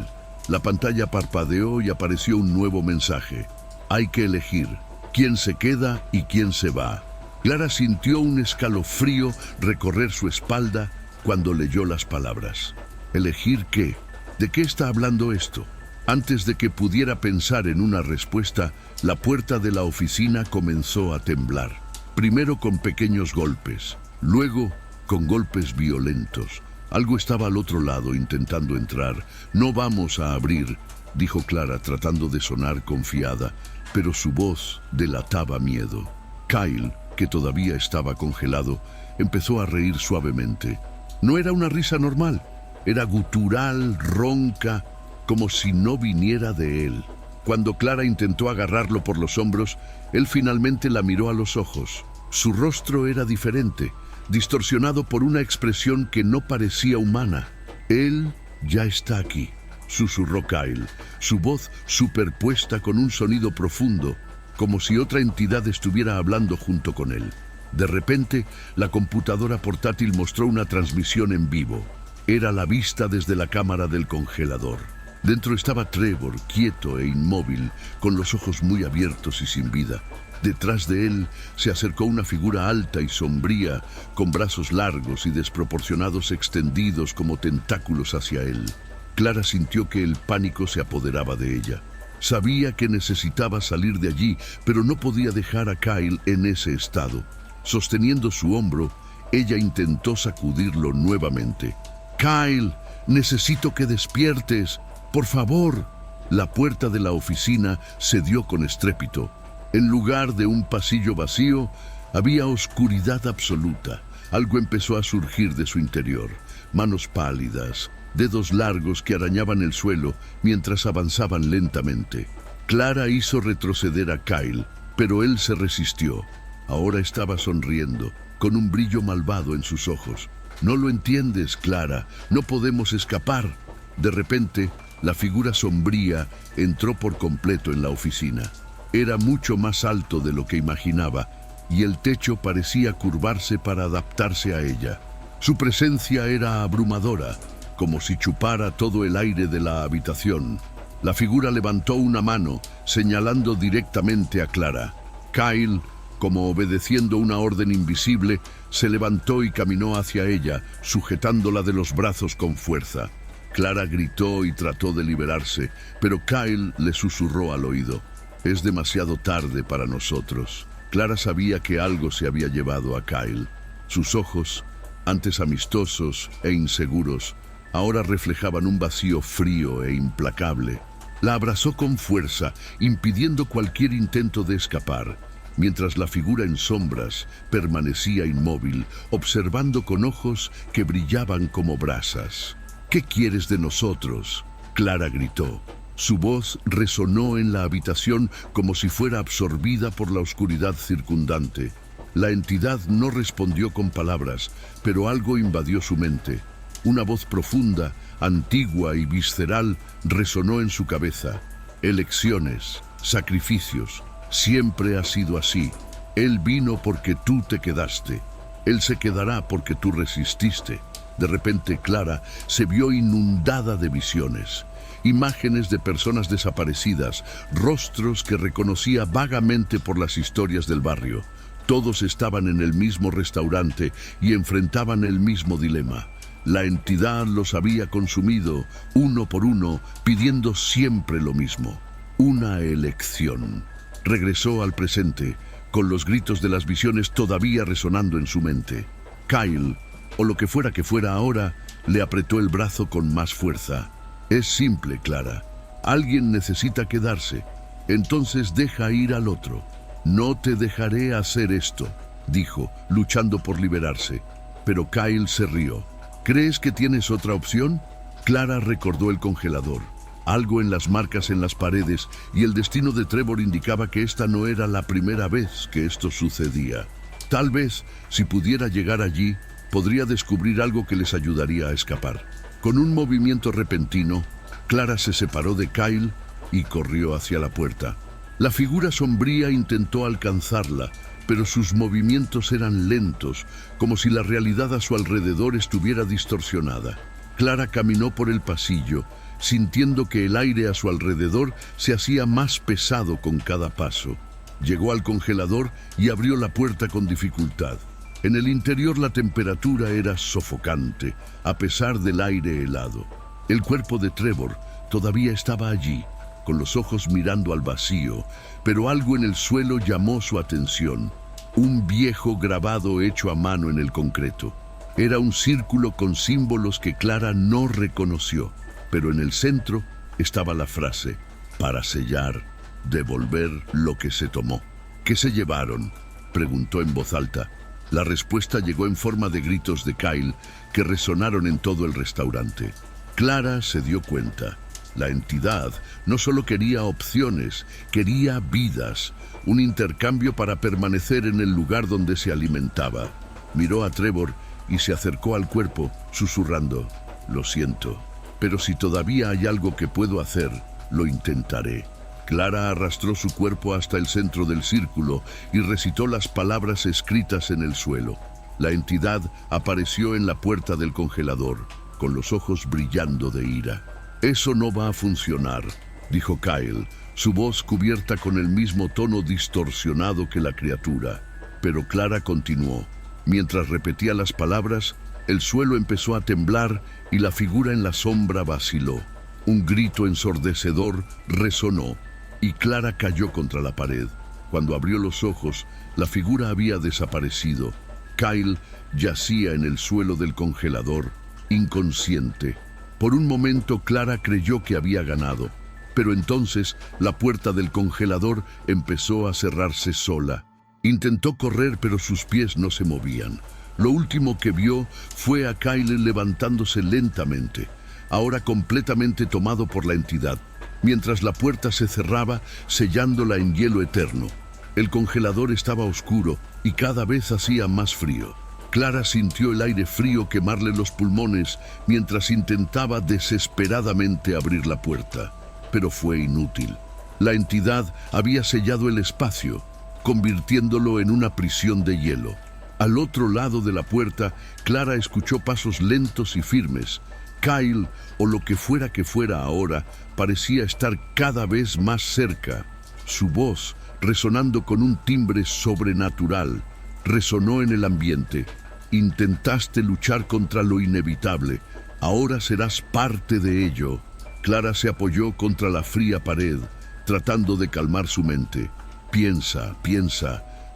La pantalla parpadeó y apareció un nuevo mensaje. Hay que elegir quién se queda y quién se va. Clara sintió un escalofrío recorrer su espalda cuando leyó las palabras. ¿Elegir qué? ¿De qué está hablando esto? Antes de que pudiera pensar en una respuesta, la puerta de la oficina comenzó a temblar. Primero con pequeños golpes, luego con golpes violentos. Algo estaba al otro lado intentando entrar. No vamos a abrir, dijo Clara tratando de sonar confiada, pero su voz delataba miedo. Kyle, que todavía estaba congelado, empezó a reír suavemente. No era una risa normal, era gutural, ronca, como si no viniera de él. Cuando Clara intentó agarrarlo por los hombros, él finalmente la miró a los ojos. Su rostro era diferente, distorsionado por una expresión que no parecía humana. Él ya está aquí, susurró Kyle, su voz superpuesta con un sonido profundo, como si otra entidad estuviera hablando junto con él. De repente, la computadora portátil mostró una transmisión en vivo. Era la vista desde la cámara del congelador. Dentro estaba Trevor, quieto e inmóvil, con los ojos muy abiertos y sin vida. Detrás de él se acercó una figura alta y sombría, con brazos largos y desproporcionados extendidos como tentáculos hacia él. Clara sintió que el pánico se apoderaba de ella. Sabía que necesitaba salir de allí, pero no podía dejar a Kyle en ese estado. Sosteniendo su hombro, ella intentó sacudirlo nuevamente. «Kyle, necesito que despiertes. Por favor». La puerta de la oficina se dio con estrépito. En lugar de un pasillo vacío, había oscuridad absoluta. Algo empezó a surgir de su interior. Manos pálidas, dedos largos que arañaban el suelo mientras avanzaban lentamente. Clara hizo retroceder a Kyle, pero él se resistió. Ahora estaba sonriendo, con un brillo malvado en sus ojos. «No lo entiendes, Clara. No podemos escapar». De repente, la figura sombría entró por completo en la oficina. Era mucho más alto de lo que imaginaba, y el techo parecía curvarse para adaptarse a ella. Su presencia era abrumadora, como si chupara todo el aire de la habitación. La figura levantó una mano, señalando directamente a Clara. Kyle, como obedeciendo una orden invisible, se levantó y caminó hacia ella, sujetándola de los brazos con fuerza. Clara gritó y trató de liberarse, pero Kyle le susurró al oído. «Es demasiado tarde para nosotros». Clara sabía que algo se había llevado a Kyle. Sus ojos, antes amistosos e inseguros, ahora reflejaban un vacío frío e implacable. La abrazó con fuerza, impidiendo cualquier intento de escapar, mientras la figura en sombras permanecía inmóvil, observando con ojos que brillaban como brasas. «¿Qué quieres de nosotros?», Clara gritó. Su voz resonó en la habitación como si fuera absorbida por la oscuridad circundante. La entidad no respondió con palabras, pero algo invadió su mente. Una voz profunda, antigua y visceral resonó en su cabeza. «Elecciones, sacrificios, siempre ha sido así. Él vino porque tú te quedaste. Él se quedará porque tú resististe». De repente, Clara se vio inundada de visiones. Imágenes de personas desaparecidas, rostros que reconocía vagamente por las historias del barrio. Todos estaban en el mismo restaurante y enfrentaban el mismo dilema. La entidad los había consumido, uno por uno, pidiendo siempre lo mismo: una elección. Regresó al presente, con los gritos de las visiones todavía resonando en su mente. Kyle, o lo que fuera ahora, le apretó el brazo con más fuerza. «Es simple, Clara. Alguien necesita quedarse. Entonces deja ir al otro». «No te dejaré hacer esto», dijo, luchando por liberarse. Pero Kyle se rió. «¿Crees que tienes otra opción?». Clara recordó el congelador, algo en las marcas en las paredes, y el destino de Trevor indicaba que esta no era la primera vez que esto sucedía. Tal vez, si pudiera llegar allí, podría descubrir algo que les ayudaría a escapar. Con un movimiento repentino, Clara se separó de Kyle y corrió hacia la puerta. La figura sombría intentó alcanzarla, pero sus movimientos eran lentos, como si la realidad a su alrededor estuviera distorsionada. Clara caminó por el pasillo, sintiendo que el aire a su alrededor se hacía más pesado con cada paso. Llegó al congelador y abrió la puerta con dificultad. En el interior la temperatura era sofocante, a pesar del aire helado. El cuerpo de Trevor todavía estaba allí, con los ojos mirando al vacío, pero algo en el suelo llamó su atención. Un viejo grabado hecho a mano en el concreto. Era un círculo con símbolos que Clara no reconoció, pero en el centro estaba la frase: para sellar, devolver lo que se tomó. ¿Qué se llevaron?, preguntó en voz alta. La respuesta llegó en forma de gritos de Kyle que resonaron en todo el restaurante. Clara se dio cuenta. La entidad no solo quería opciones, quería vidas, un intercambio para permanecer en el lugar donde se alimentaba. Miró a Trevor y se acercó al cuerpo, susurrando: lo siento, pero si todavía hay algo que puedo hacer, lo intentaré. Clara arrastró su cuerpo hasta el centro del círculo y recitó las palabras escritas en el suelo. La entidad apareció en la puerta del congelador, con los ojos brillando de ira. «Eso no va a funcionar», dijo Kyle, su voz cubierta con el mismo tono distorsionado que la criatura. Pero Clara continuó. Mientras repetía las palabras, el suelo empezó a temblar y la figura en la sombra vaciló. Un grito ensordecedor resonó y Clara cayó contra la pared. Cuando abrió los ojos, la figura había desaparecido. Kyle yacía en el suelo del congelador, inconsciente. Por un momento Clara creyó que había ganado, pero entonces la puerta del congelador empezó a cerrarse sola. Intentó correr, pero sus pies no se movían. Lo último que vio fue a Kyle levantándose lentamente, ahora completamente tomado por la entidad, mientras la puerta se cerraba, sellándola en hielo eterno. El congelador estaba oscuro y cada vez hacía más frío. Clara sintió el aire frío quemarle los pulmones mientras intentaba desesperadamente abrir la puerta, pero fue inútil. La entidad había sellado el espacio, convirtiéndolo en una prisión de hielo. Al otro lado de la puerta, Clara escuchó pasos lentos y firmes. Kyle, o lo que fuera ahora, parecía estar cada vez más cerca. Su voz, resonando con un timbre sobrenatural, resonó en el ambiente. Intentaste luchar contra lo inevitable. Ahora serás parte de ello. Clara se apoyó contra la fría pared, tratando de calmar su mente. Piensa.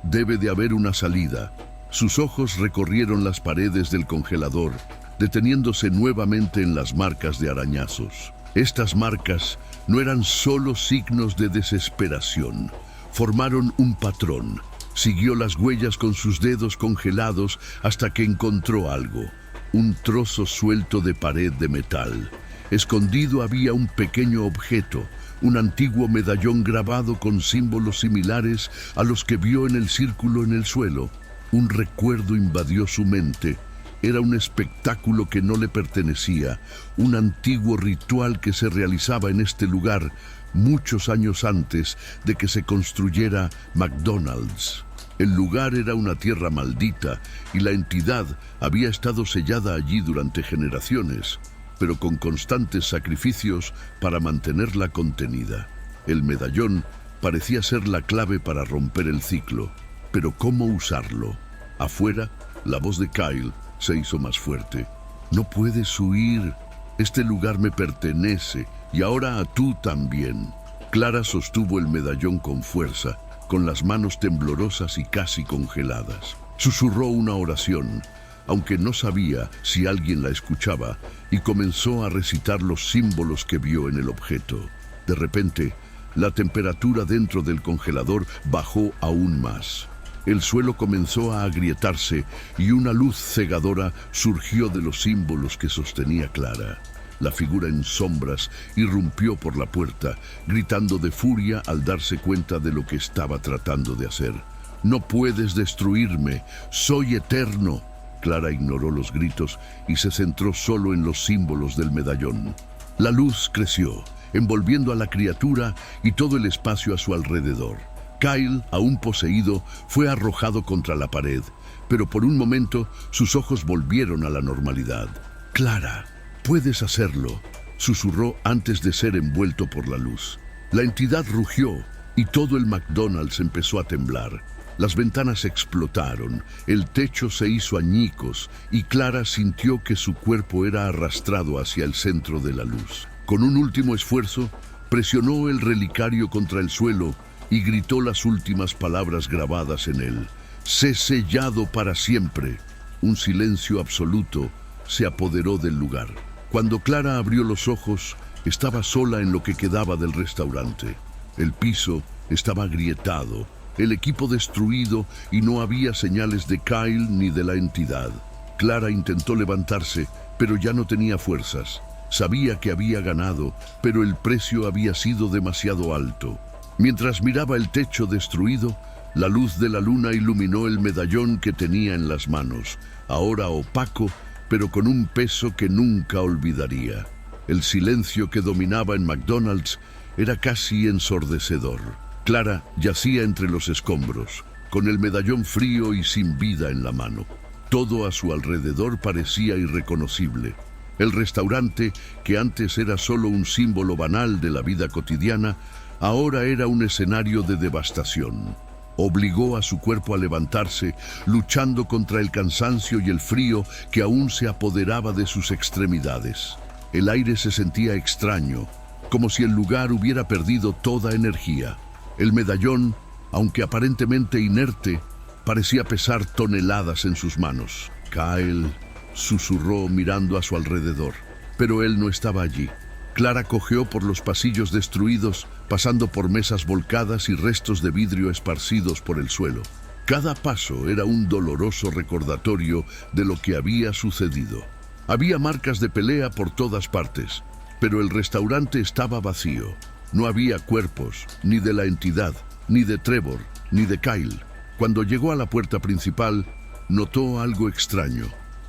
Debe de haber una salida. Sus ojos recorrieron las paredes del congelador, deteniéndose nuevamente en las marcas de arañazos. Estas marcas no eran solo signos de desesperación. Formaron un patrón. Siguió las huellas con sus dedos congelados hasta que encontró algo. Un trozo suelto de pared de metal. Escondido había un pequeño objeto, un antiguo medallón grabado con símbolos similares a los que vio en el círculo en el suelo. Un recuerdo invadió su mente. Era un espectáculo que no le pertenecía, un antiguo ritual que se realizaba en este lugar muchos años antes de que se construyera McDonald's. El lugar era una tierra maldita y la entidad había estado sellada allí durante generaciones, pero con constantes sacrificios para mantenerla contenida. El medallón parecía ser la clave para romper el ciclo, pero ¿cómo usarlo? Afuera, la voz de Kyle se hizo más fuerte. «No puedes huir. Este lugar me pertenece y ahora a tú también». Clara sostuvo el medallón con fuerza, con las manos temblorosas y casi congeladas. Susurró una oración, aunque no sabía si alguien la escuchaba, y comenzó a recitar los símbolos que vio en el objeto. De repente, la temperatura dentro del congelador bajó aún más. El suelo comenzó a agrietarse y una luz cegadora surgió de los símbolos que sostenía Clara. La figura en sombras irrumpió por la puerta, gritando de furia al darse cuenta de lo que estaba tratando de hacer. «No puedes destruirme, soy eterno». Clara ignoró los gritos y se centró solo en los símbolos del medallón. La luz creció, envolviendo a la criatura y todo el espacio a su alrededor. Kyle, aún poseído, fue arrojado contra la pared, pero por un momento sus ojos volvieron a la normalidad. «Clara, puedes hacerlo». susurró antes de ser envuelto por la luz. La entidad rugió y todo el McDonald's empezó a temblar. Las ventanas explotaron, el techo se hizo añicos y Clara sintió que su cuerpo era arrastrado hacia el centro de la luz. Con un último esfuerzo, presionó el relicario contra el suelo y gritó las últimas palabras grabadas en él. «Sé sellado para siempre». Un silencio absoluto se apoderó del lugar. Cuando Clara abrió los ojos, estaba sola en lo que quedaba del restaurante. El piso estaba agrietado, el equipo destruido y no había señales de Kyle ni de la entidad. Clara intentó levantarse, pero ya no tenía fuerzas. Sabía que había ganado, pero el precio había sido demasiado alto. Mientras miraba el techo destruido, la luz de la luna iluminó el medallón que tenía en las manos, ahora opaco, pero con un peso que nunca olvidaría. El silencio que dominaba en McDonald's era casi ensordecedor. Clara yacía entre los escombros, con el medallón frío y sin vida en la mano. Todo a su alrededor parecía irreconocible. El restaurante, que antes era solo un símbolo banal de la vida cotidiana, ahora era un escenario de devastación. Obligó a su cuerpo a levantarse, luchando contra el cansancio y el frío que aún se apoderaba de sus extremidades. El aire se sentía extraño, como si el lugar hubiera perdido toda energía. El medallón, aunque aparentemente inerte, parecía pesar toneladas en sus manos. Kyle susurró mirando a su alrededor, pero él no estaba allí. Clara cojeó por los pasillos destruidos, pasando por mesas volcadas y restos de vidrio esparcidos por el suelo. Cada paso era un doloroso recordatorio de lo que había sucedido. Había marcas de pelea por todas partes, pero el restaurante estaba vacío. No había cuerpos, ni de la entidad, ni de Trevor, ni de Kyle. Cuando llegó a la puerta principal, notó algo extraño.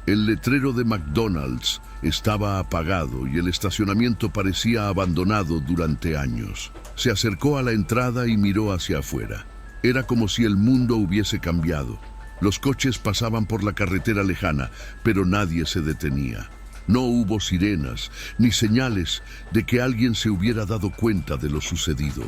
El letrero de McDonald's estaba apagado y el estacionamiento parecía abandonado durante años. Se acercó a la entrada y miró hacia afuera. Era como si el mundo hubiese cambiado. Los coches pasaban por la carretera lejana, pero nadie se detenía. No hubo sirenas ni señales de que alguien se hubiera dado cuenta de lo sucedido.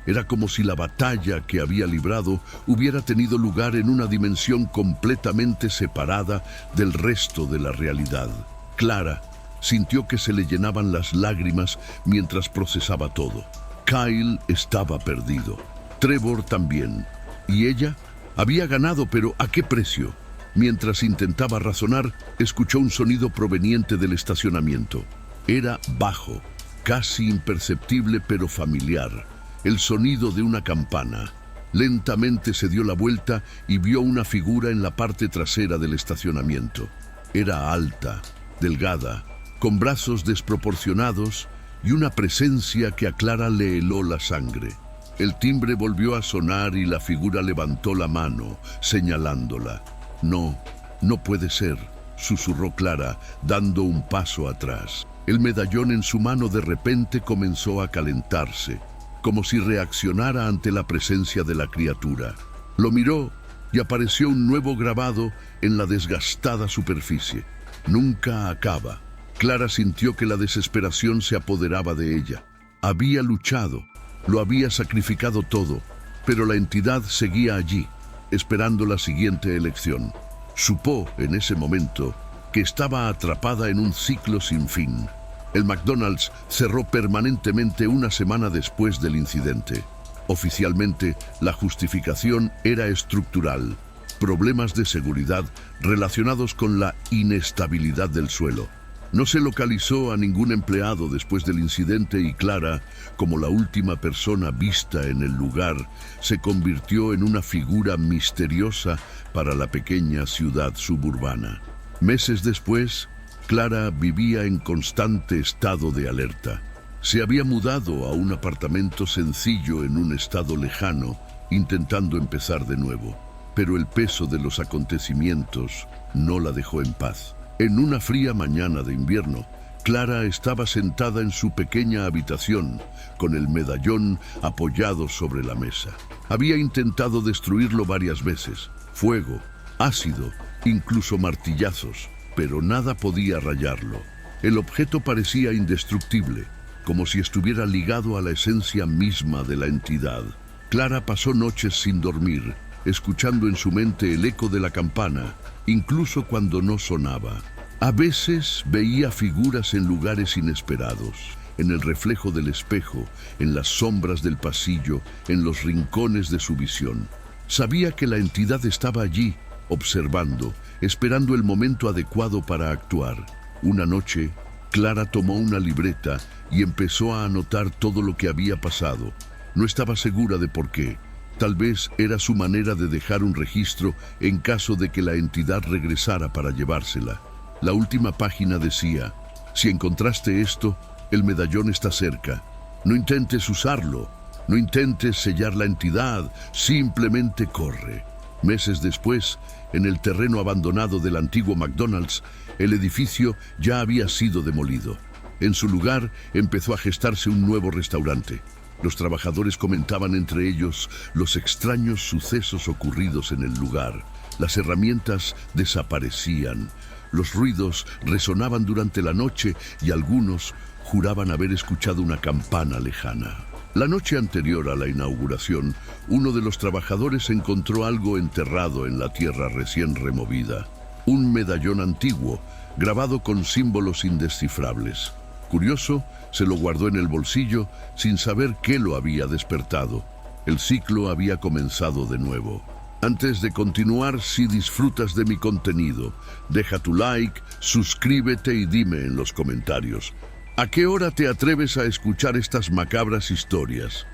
Era como si la batalla que había librado hubiera tenido lugar en una dimensión completamente separada del resto de la realidad. Clara sintió que se le llenaban las lágrimas mientras procesaba todo. Kyle estaba perdido. Trevor también. Y ella había ganado, pero ¿a qué precio? Mientras intentaba razonar, escuchó un sonido proveniente del estacionamiento. Era bajo, casi imperceptible pero familiar. El sonido de una campana. Lentamente se dio la vuelta y vio una figura en la parte trasera del estacionamiento. Era alta, delgada, con brazos desproporcionados y una presencia que a Clara le heló la sangre. El timbre volvió a sonar y la figura levantó la mano, señalándola. «No, no puede ser», susurró Clara, dando un paso atrás. El medallón en su mano de repente comenzó a calentarse, como si reaccionara ante la presencia de la criatura. Lo miró y apareció un nuevo grabado en la desgastada superficie. Nunca acaba. Clara sintió que la desesperación se apoderaba de ella. Había luchado, lo había sacrificado todo, pero la entidad seguía allí, esperando la siguiente elección. Supo en ese momento que estaba atrapada en un ciclo sin fin. El McDonald's cerró permanentemente una semana después del incidente. Oficialmente, la justificación era estructural. Problemas de seguridad relacionados con la inestabilidad del suelo. No se localizó a ningún empleado después del incidente y Clara, como la última persona vista en el lugar, se convirtió en una figura misteriosa para la pequeña ciudad suburbana. Meses después, Clara vivía en constante estado de alerta. Se había mudado a un apartamento sencillo en un estado lejano, intentando empezar de nuevo. Pero el peso de los acontecimientos no la dejó en paz. En una fría mañana de invierno, Clara estaba sentada en su pequeña habitación, con el medallón apoyado sobre la mesa. Había intentado destruirlo varias veces. Fuego, ácido, incluso martillazos, pero nada podía rayarlo. El objeto parecía indestructible, como si estuviera ligado a la esencia misma de la entidad. Clara pasó noches sin dormir, escuchando en su mente el eco de la campana, incluso cuando no sonaba. A veces veía figuras en lugares inesperados, en el reflejo del espejo, en las sombras del pasillo, en los rincones de su visión. Sabía que la entidad estaba allí, observando, esperando el momento adecuado para actuar. Una noche, Clara tomó una libreta y empezó a anotar todo lo que había pasado. No estaba segura de por qué. Tal vez era su manera de dejar un registro en caso de que la entidad regresara para llevársela. La última página decía: si encontraste esto, el medallón está cerca. No intentes usarlo, no intentes sellar la entidad, simplemente corre. Meses después, en el terreno abandonado del antiguo McDonald's, el edificio ya había sido demolido. En su lugar empezó a gestarse un nuevo restaurante. Los trabajadores comentaban entre ellos los extraños sucesos ocurridos en el lugar. Las herramientas desaparecían, los ruidos resonaban durante la noche y algunos juraban haber escuchado una campana lejana. La noche anterior a la inauguración, uno de los trabajadores encontró algo enterrado en la tierra recién removida. Un medallón antiguo, grabado con símbolos indescifrables. Curioso, se lo guardó en el bolsillo sin saber qué lo había despertado. El ciclo había comenzado de nuevo. Antes de continuar, si disfrutas de mi contenido, deja tu like, suscríbete y dime en los comentarios: ¿a qué hora te atreves a escuchar estas macabras historias?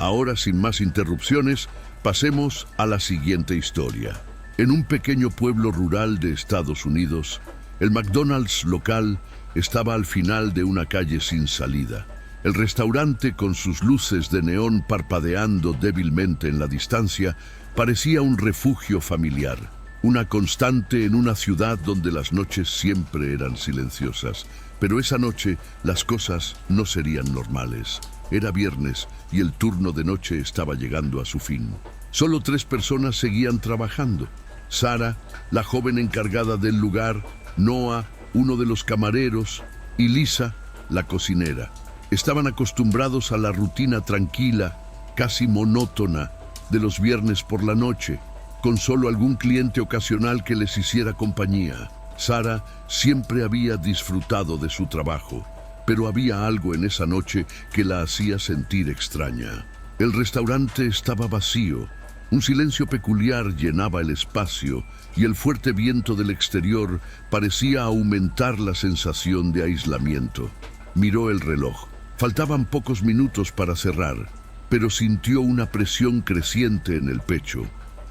Ahora, sin más interrupciones, pasemos a la siguiente historia. En un pequeño pueblo rural de Estados Unidos, el McDonald's local estaba al final de una calle sin salida. El restaurante, con sus luces de neón parpadeando débilmente en la distancia, parecía un refugio familiar, una constante en una ciudad donde las noches siempre eran silenciosas. Pero esa noche las cosas no serían normales. Era viernes y el turno de noche estaba llegando a su fin. Solo 3 personas seguían trabajando: Sara, la joven encargada del lugar; Noah, uno de los camareros; y Lisa, la cocinera. Estaban acostumbrados a la rutina tranquila, casi monótona, de los viernes por la noche, con solo algún cliente ocasional que les hiciera compañía. Sara siempre había disfrutado de su trabajo, pero había algo en esa noche que la hacía sentir extraña. El restaurante estaba vacío, un silencio peculiar llenaba el espacio y el fuerte viento del exterior parecía aumentar la sensación de aislamiento. Miró el reloj. Faltaban pocos minutos para cerrar, pero sintió una presión creciente en el pecho,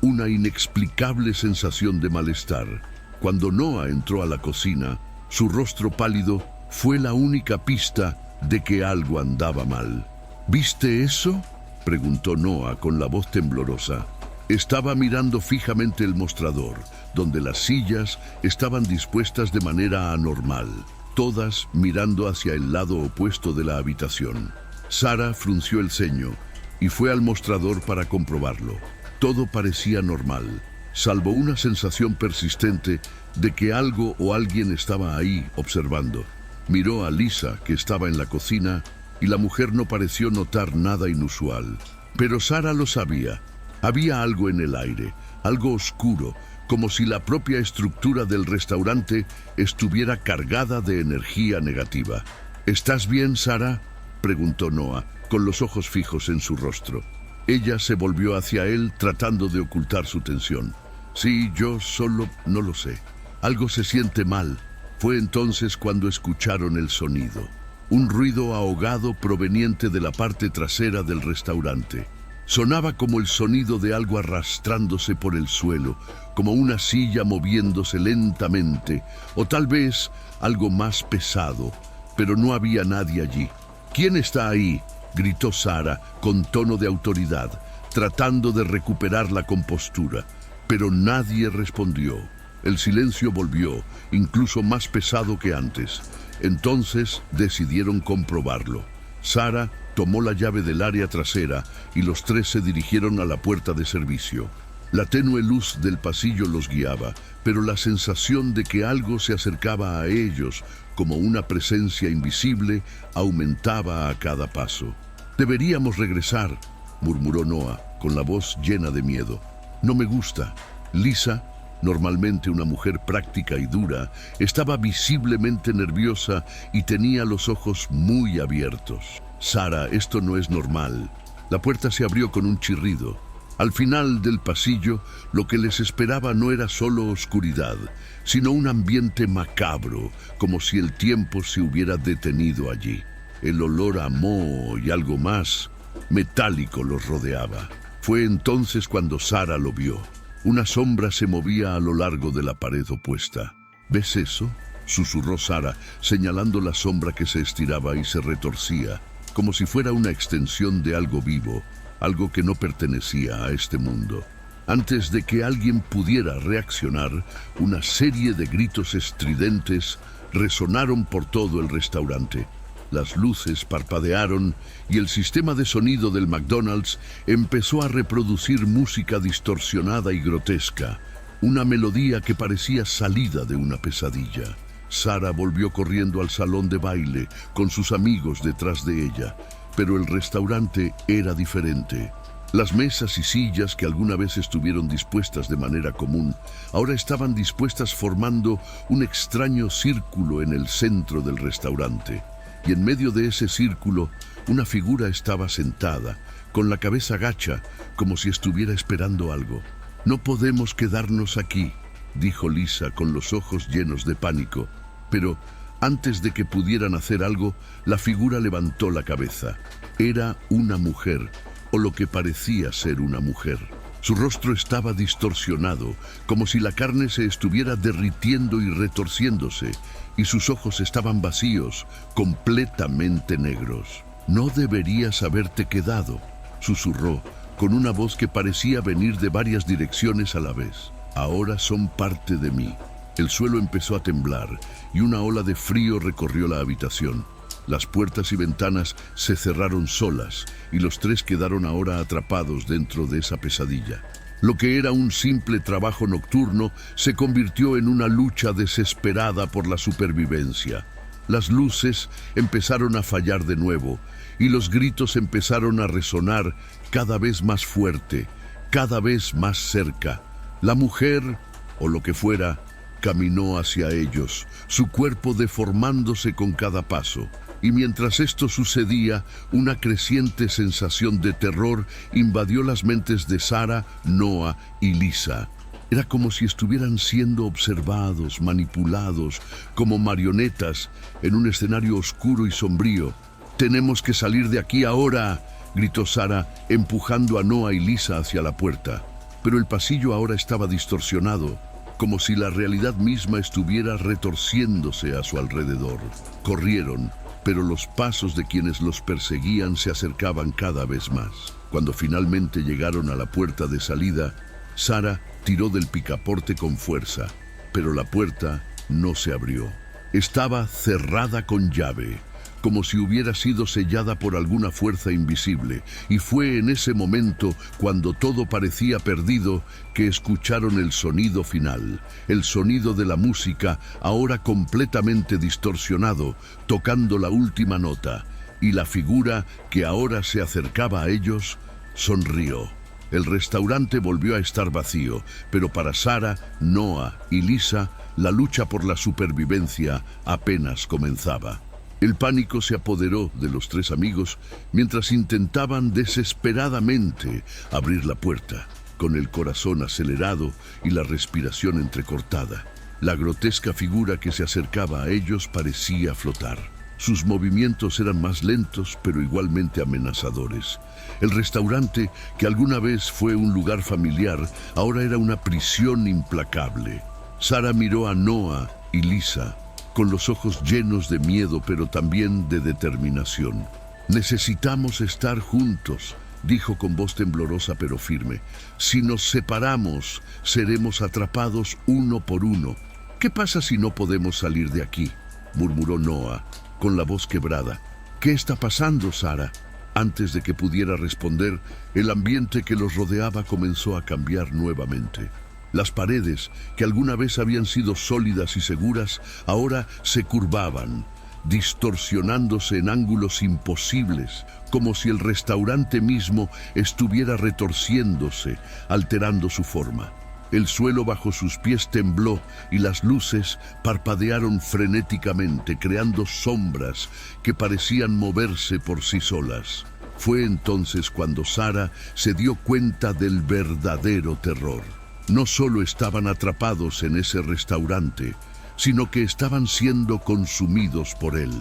una inexplicable sensación de malestar. Cuando Noah entró a la cocina, su rostro pálido fue la única pista de que algo andaba mal. ¿Viste eso?, preguntó Noah con la voz temblorosa. Estaba mirando fijamente el mostrador, donde las sillas estaban dispuestas de manera anormal, todas mirando hacia el lado opuesto de la habitación. Sara frunció el ceño y fue al mostrador para comprobarlo. Todo parecía normal, salvo una sensación persistente de que algo o alguien estaba ahí observando. Miró a Lisa, que estaba en la cocina, y la mujer no pareció notar nada inusual. Pero Sara lo sabía. Había algo en el aire, algo oscuro, como si la propia estructura del restaurante estuviera cargada de energía negativa. ¿Estás bien, Sara?, preguntó Noah, con los ojos fijos en su rostro. Ella se volvió hacia él tratando de ocultar su tensión. Sí, yo solo no lo sé. Algo se siente mal. Fue entonces cuando escucharon el sonido. Un ruido ahogado proveniente de la parte trasera del restaurante. Sonaba como el sonido de algo arrastrándose por el suelo, como una silla moviéndose lentamente, o tal vez algo más pesado, pero no había nadie allí. ¿Quién está ahí?, gritó Sara con tono de autoridad, tratando de recuperar la compostura, pero nadie respondió. El silencio volvió, incluso más pesado que antes. Entonces decidieron comprobarlo. Sara tomó la llave del área trasera y los 3 se dirigieron a la puerta de servicio. La tenue luz del pasillo los guiaba, pero la sensación de que algo se acercaba a ellos, como una presencia invisible, aumentaba a cada paso. «Deberíamos regresar», murmuró Noah, con la voz llena de miedo. «No me gusta». Lisa, normalmente una mujer práctica y dura, estaba visiblemente nerviosa y tenía los ojos muy abiertos. «Sara, esto no es normal». La puerta se abrió con un chirrido. Al final del pasillo, lo que les esperaba no era solo oscuridad, sino un ambiente macabro, como si el tiempo se hubiera detenido allí. El olor a moho y algo más metálico los rodeaba. Fue entonces cuando Sara lo vio. Una sombra se movía a lo largo de la pared opuesta. «¿Ves eso?», susurró Sara, señalando la sombra que se estiraba y se retorcía, como si fuera una extensión de algo vivo, algo que no pertenecía a este mundo. Antes de que alguien pudiera reaccionar, una serie de gritos estridentes resonaron por todo el restaurante. Las luces parpadearon y el sistema de sonido del McDonald's empezó a reproducir música distorsionada y grotesca, una melodía que parecía salida de una pesadilla. Sara volvió corriendo al salón de baile con sus amigos detrás de ella, pero el restaurante era diferente. Las mesas y sillas que alguna vez estuvieron dispuestas de manera común, ahora estaban dispuestas formando un extraño círculo en el centro del restaurante. Y en medio de ese círculo, una figura estaba sentada, con la cabeza gacha, como si estuviera esperando algo. «No podemos quedarnos aquí», dijo Lisa con los ojos llenos de pánico. Pero antes de que pudieran hacer algo, la figura levantó la cabeza. Era una mujer, o lo que parecía ser una mujer. Su rostro estaba distorsionado, como si la carne se estuviera derritiendo y retorciéndose, y sus ojos estaban vacíos, completamente negros. «No deberías haberte quedado», susurró, con una voz que parecía venir de varias direcciones a la vez. «Ahora son parte de mí». El suelo empezó a temblar y una ola de frío recorrió la habitación. Las puertas y ventanas se cerraron solas y los tres quedaron ahora atrapados dentro de esa pesadilla. Lo que era un simple trabajo nocturno se convirtió en una lucha desesperada por la supervivencia. Las luces empezaron a fallar de nuevo y los gritos empezaron a resonar cada vez más fuerte, cada vez más cerca. La mujer, o lo que fuera, caminó hacia ellos, su cuerpo deformándose con cada paso. Y mientras esto sucedía, una creciente sensación de terror invadió las mentes de Sara, Noah y Lisa. Era como si estuvieran siendo observados, manipulados, como marionetas, en un escenario oscuro y sombrío. «Tenemos que salir de aquí ahora», gritó Sara, empujando a Noah y Lisa hacia la puerta. Pero el pasillo ahora estaba distorsionado, como si la realidad misma estuviera retorciéndose a su alrededor. Corrieron, pero los pasos de quienes los perseguían se acercaban cada vez más. Cuando finalmente llegaron a la puerta de salida, Sara tiró del picaporte con fuerza, pero la puerta no se abrió. Estaba cerrada con llave, como si hubiera sido sellada por alguna fuerza invisible, y fue en ese momento, cuando todo parecía perdido, que escucharon el sonido final, el sonido de la música, ahora completamente distorsionado, tocando la última nota, y la figura que ahora se acercaba a ellos sonrió. El restaurante volvió a estar vacío, pero para Sara, Noah y Lisa, la lucha por la supervivencia apenas comenzaba. El pánico se apoderó de los tres amigos mientras intentaban desesperadamente abrir la puerta, con el corazón acelerado y la respiración entrecortada. La grotesca figura que se acercaba a ellos parecía flotar. Sus movimientos eran más lentos, pero igualmente amenazadores. El restaurante, que alguna vez fue un lugar familiar, ahora era una prisión implacable. Sara miró a Noah y Lisa, con los ojos llenos de miedo, pero también de determinación. «Necesitamos estar juntos», dijo con voz temblorosa pero firme. «Si nos separamos, seremos atrapados uno por uno». «¿Qué pasa si no podemos salir de aquí?», murmuró Noah, con la voz quebrada. «¿Qué está pasando, Sara?». Antes de que pudiera responder, el ambiente que los rodeaba comenzó a cambiar nuevamente. Las paredes, que alguna vez habían sido sólidas y seguras, ahora se curvaban, distorsionándose en ángulos imposibles, como si el restaurante mismo estuviera retorciéndose, alterando su forma. El suelo bajo sus pies tembló y las luces parpadearon frenéticamente, creando sombras que parecían moverse por sí solas. Fue entonces cuando Sara se dio cuenta del verdadero terror. No solo estaban atrapados en ese restaurante, sino que estaban siendo consumidos por él.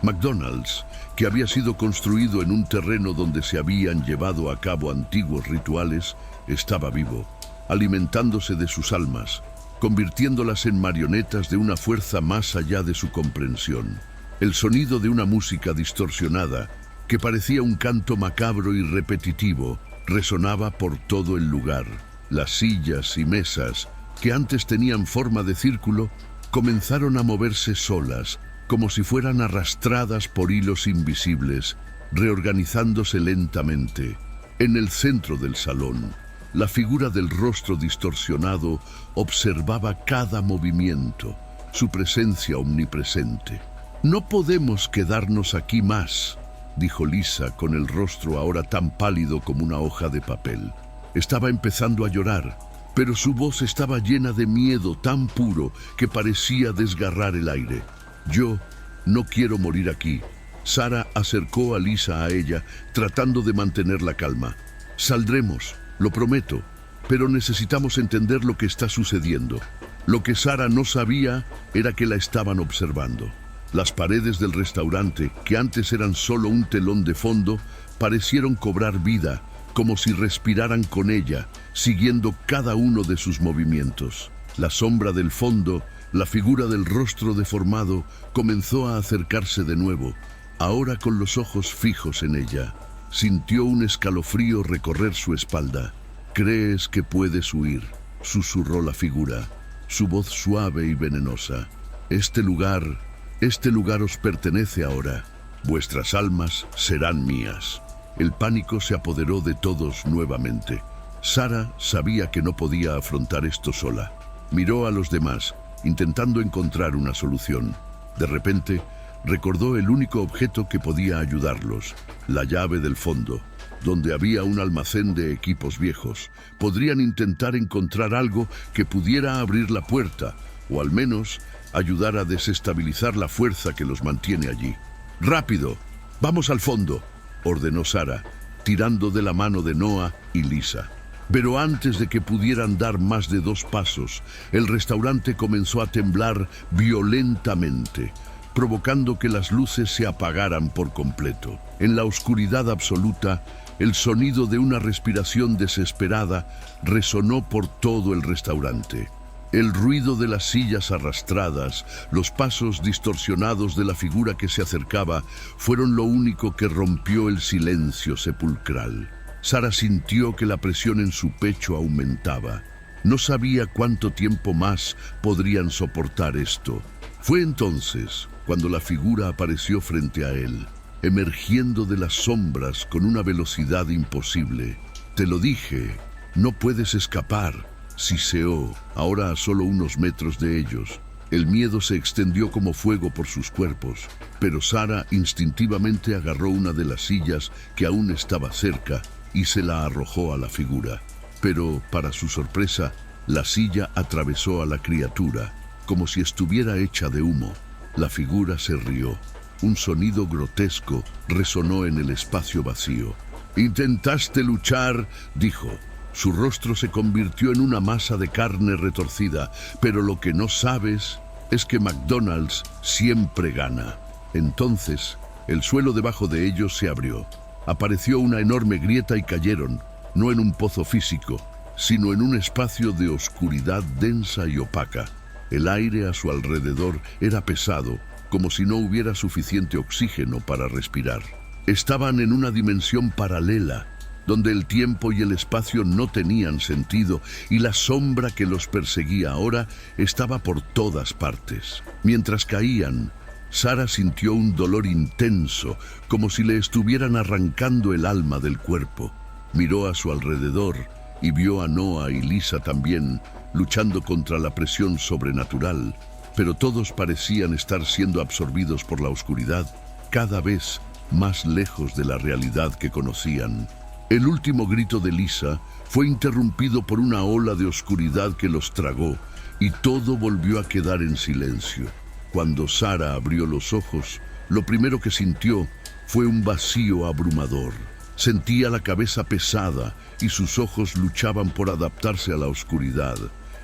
McDonald's, que había sido construido en un terreno donde se habían llevado a cabo antiguos rituales, estaba vivo, alimentándose de sus almas, convirtiéndolas en marionetas de una fuerza más allá de su comprensión. El sonido de una música distorsionada, que parecía un canto macabro y repetitivo, resonaba por todo el lugar. Las sillas y mesas, que antes tenían forma de círculo, comenzaron a moverse solas, como si fueran arrastradas por hilos invisibles, reorganizándose lentamente. En el centro del salón, la figura del rostro distorsionado observaba cada movimiento, su presencia omnipresente. «No podemos quedarnos aquí más», dijo Lisa con el rostro ahora tan pálido como una hoja de papel. Estaba empezando a llorar, pero su voz estaba llena de miedo tan puro que parecía desgarrar el aire. «Yo no quiero morir aquí». Sara acercó a Lisa a ella, tratando de mantener la calma. «Saldremos, lo prometo, pero necesitamos entender lo que está sucediendo». Lo que Sara no sabía era que la estaban observando. Las paredes del restaurante, que antes eran solo un telón de fondo, parecieron cobrar vida, como si respiraran con ella, siguiendo cada uno de sus movimientos. La sombra del fondo, la figura del rostro deformado, comenzó a acercarse de nuevo, ahora con los ojos fijos en ella. Sintió un escalofrío recorrer su espalda. «¿Crees que puedes huir?», susurró la figura, su voz suave y venenosa. Este lugar os pertenece ahora. Vuestras almas serán mías». El pánico se apoderó de todos nuevamente. Sara sabía que no podía afrontar esto sola. Miró a los demás, intentando encontrar una solución. De repente, recordó el único objeto que podía ayudarlos, la llave del fondo, donde había un almacén de equipos viejos. Podrían intentar encontrar algo que pudiera abrir la puerta, o al menos ayudar a desestabilizar la fuerza que los mantiene allí. «¡Rápido! ¡Vamos al fondo!», ordenó Sara, tirando de la mano de Noah y Lisa. Pero antes de que pudieran dar más de 2 pasos, el restaurante comenzó a temblar violentamente, provocando que las luces se apagaran por completo. En la oscuridad absoluta, el sonido de una respiración desesperada resonó por todo el restaurante. El ruido de las sillas arrastradas, los pasos distorsionados de la figura que se acercaba, fueron lo único que rompió el silencio sepulcral. Sara sintió que la presión en su pecho aumentaba. No sabía cuánto tiempo más podrían soportar esto. Fue entonces cuando la figura apareció frente a él, emergiendo de las sombras con una velocidad imposible. «Te lo dije, no puedes escapar», siseó, ahora a solo unos metros de ellos. El miedo se extendió como fuego por sus cuerpos, pero Sara instintivamente agarró una de las sillas que aún estaba cerca y se la arrojó a la figura. Pero, para su sorpresa, la silla atravesó a la criatura, como si estuviera hecha de humo. La figura se rió. Un sonido grotesco resonó en el espacio vacío. «Intentaste luchar», dijo. Su rostro se convirtió en una masa de carne retorcida, pero lo que no sabes es que McDonald's siempre gana. Entonces, el suelo debajo de ellos se abrió. Apareció una enorme grieta y cayeron, no en un pozo físico, sino en un espacio de oscuridad densa y opaca. El aire a su alrededor era pesado, como si no hubiera suficiente oxígeno para respirar. Estaban en una dimensión paralela, donde el tiempo y el espacio no tenían sentido y la sombra que los perseguía ahora estaba por todas partes. Mientras caían, Sara sintió un dolor intenso, como si le estuvieran arrancando el alma del cuerpo. Miró a su alrededor y vio a Noah y Lisa también, luchando contra la presión sobrenatural, pero todos parecían estar siendo absorbidos por la oscuridad, cada vez más lejos de la realidad que conocían. El último grito de Lisa fue interrumpido por una ola de oscuridad que los tragó, y todo volvió a quedar en silencio. Cuando Sara abrió los ojos, lo primero que sintió fue un vacío abrumador. Sentía la cabeza pesada y sus ojos luchaban por adaptarse a la oscuridad.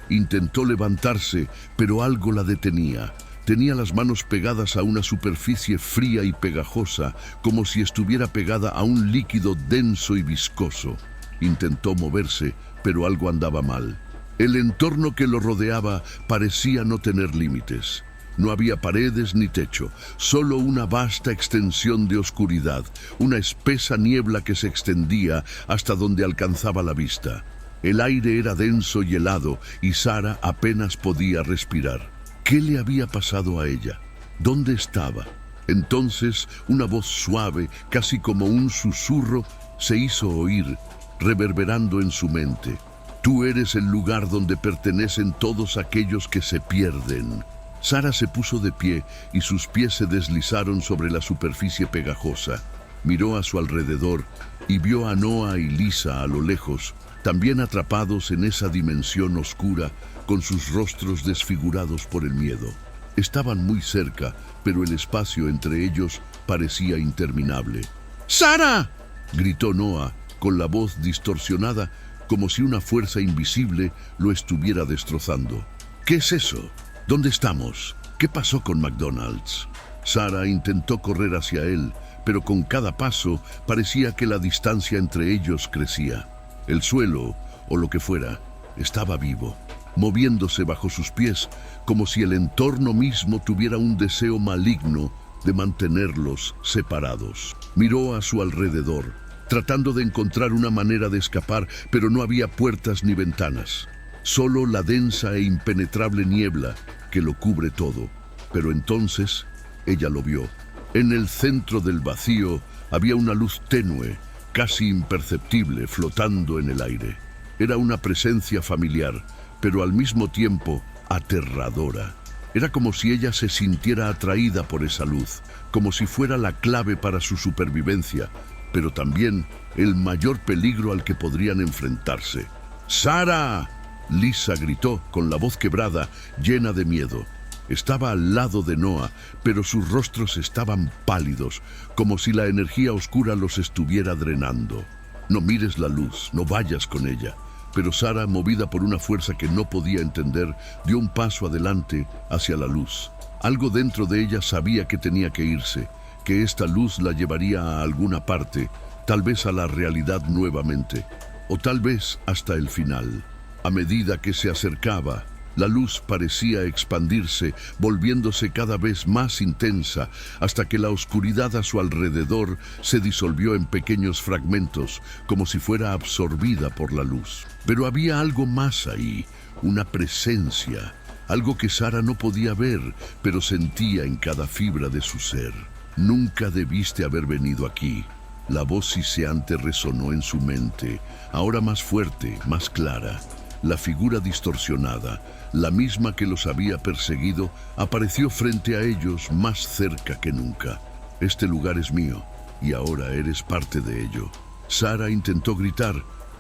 Intentó levantarse, pero algo la detenía. Tenía las manos pegadas a una superficie fría y pegajosa, como si estuviera pegada a un líquido denso y viscoso. Intentó moverse, pero algo andaba mal. El entorno que lo rodeaba parecía no tener límites. No había paredes ni techo, solo una vasta extensión de oscuridad, una espesa niebla que se extendía hasta donde alcanzaba la vista. El aire era denso y helado y Sara apenas podía respirar. ¿Qué le había pasado a ella? ¿Dónde estaba? Entonces, una voz suave, casi como un susurro, se hizo oír, reverberando en su mente. Tú eres el lugar donde pertenecen todos aquellos que se pierden. Sara se puso de pie y sus pies se deslizaron sobre la superficie pegajosa. Miró a su alrededor y vio a Noah y Lisa a lo lejos, también atrapados en esa dimensión oscura, con sus rostros desfigurados por el miedo. Estaban muy cerca, pero el espacio entre ellos parecía interminable. ¡Sara!, gritó Noah, con la voz distorsionada, como si una fuerza invisible lo estuviera destrozando. ¿Qué es eso? ¿Dónde estamos? ¿Qué pasó con McDonald's? Sara intentó correr hacia él, pero con cada paso parecía que la distancia entre ellos crecía. El suelo, o lo que fuera, estaba vivo, moviéndose bajo sus pies, como si el entorno mismo tuviera un deseo maligno de mantenerlos separados. Miró a su alrededor, tratando de encontrar una manera de escapar, pero no había puertas ni ventanas. Solo la densa e impenetrable niebla que lo cubre todo. Pero entonces ella lo vio. En el centro del vacío había una luz tenue, casi imperceptible, flotando en el aire. Era una presencia familiar, pero al mismo tiempo aterradora. Era como si ella se sintiera atraída por esa luz, como si fuera la clave para su supervivencia, pero también el mayor peligro al que podrían enfrentarse. ¡Sara!, Lisa gritó con la voz quebrada, llena de miedo. Estaba al lado de Noah, pero sus rostros estaban pálidos, como si la energía oscura los estuviera drenando. No mires la luz, no vayas con ella. Pero Sara, movida por una fuerza que no podía entender, dio un paso adelante hacia la luz. Algo dentro de ella sabía que tenía que irse, que esta luz la llevaría a alguna parte, tal vez a la realidad nuevamente, o tal vez hasta el final. A medida que se acercaba, la luz parecía expandirse, volviéndose cada vez más intensa, hasta que la oscuridad a su alrededor se disolvió en pequeños fragmentos, como si fuera absorbida por la luz. Pero había algo más ahí, una presencia, algo que Sara no podía ver, pero sentía en cada fibra de su ser. Nunca debiste haber venido aquí. La voz siseante resonó en su mente, ahora más fuerte, más clara. La figura distorsionada, la misma que los había perseguido, apareció frente a ellos más cerca que nunca. Este lugar es mío, y ahora eres parte de ello. Sara intentó gritar,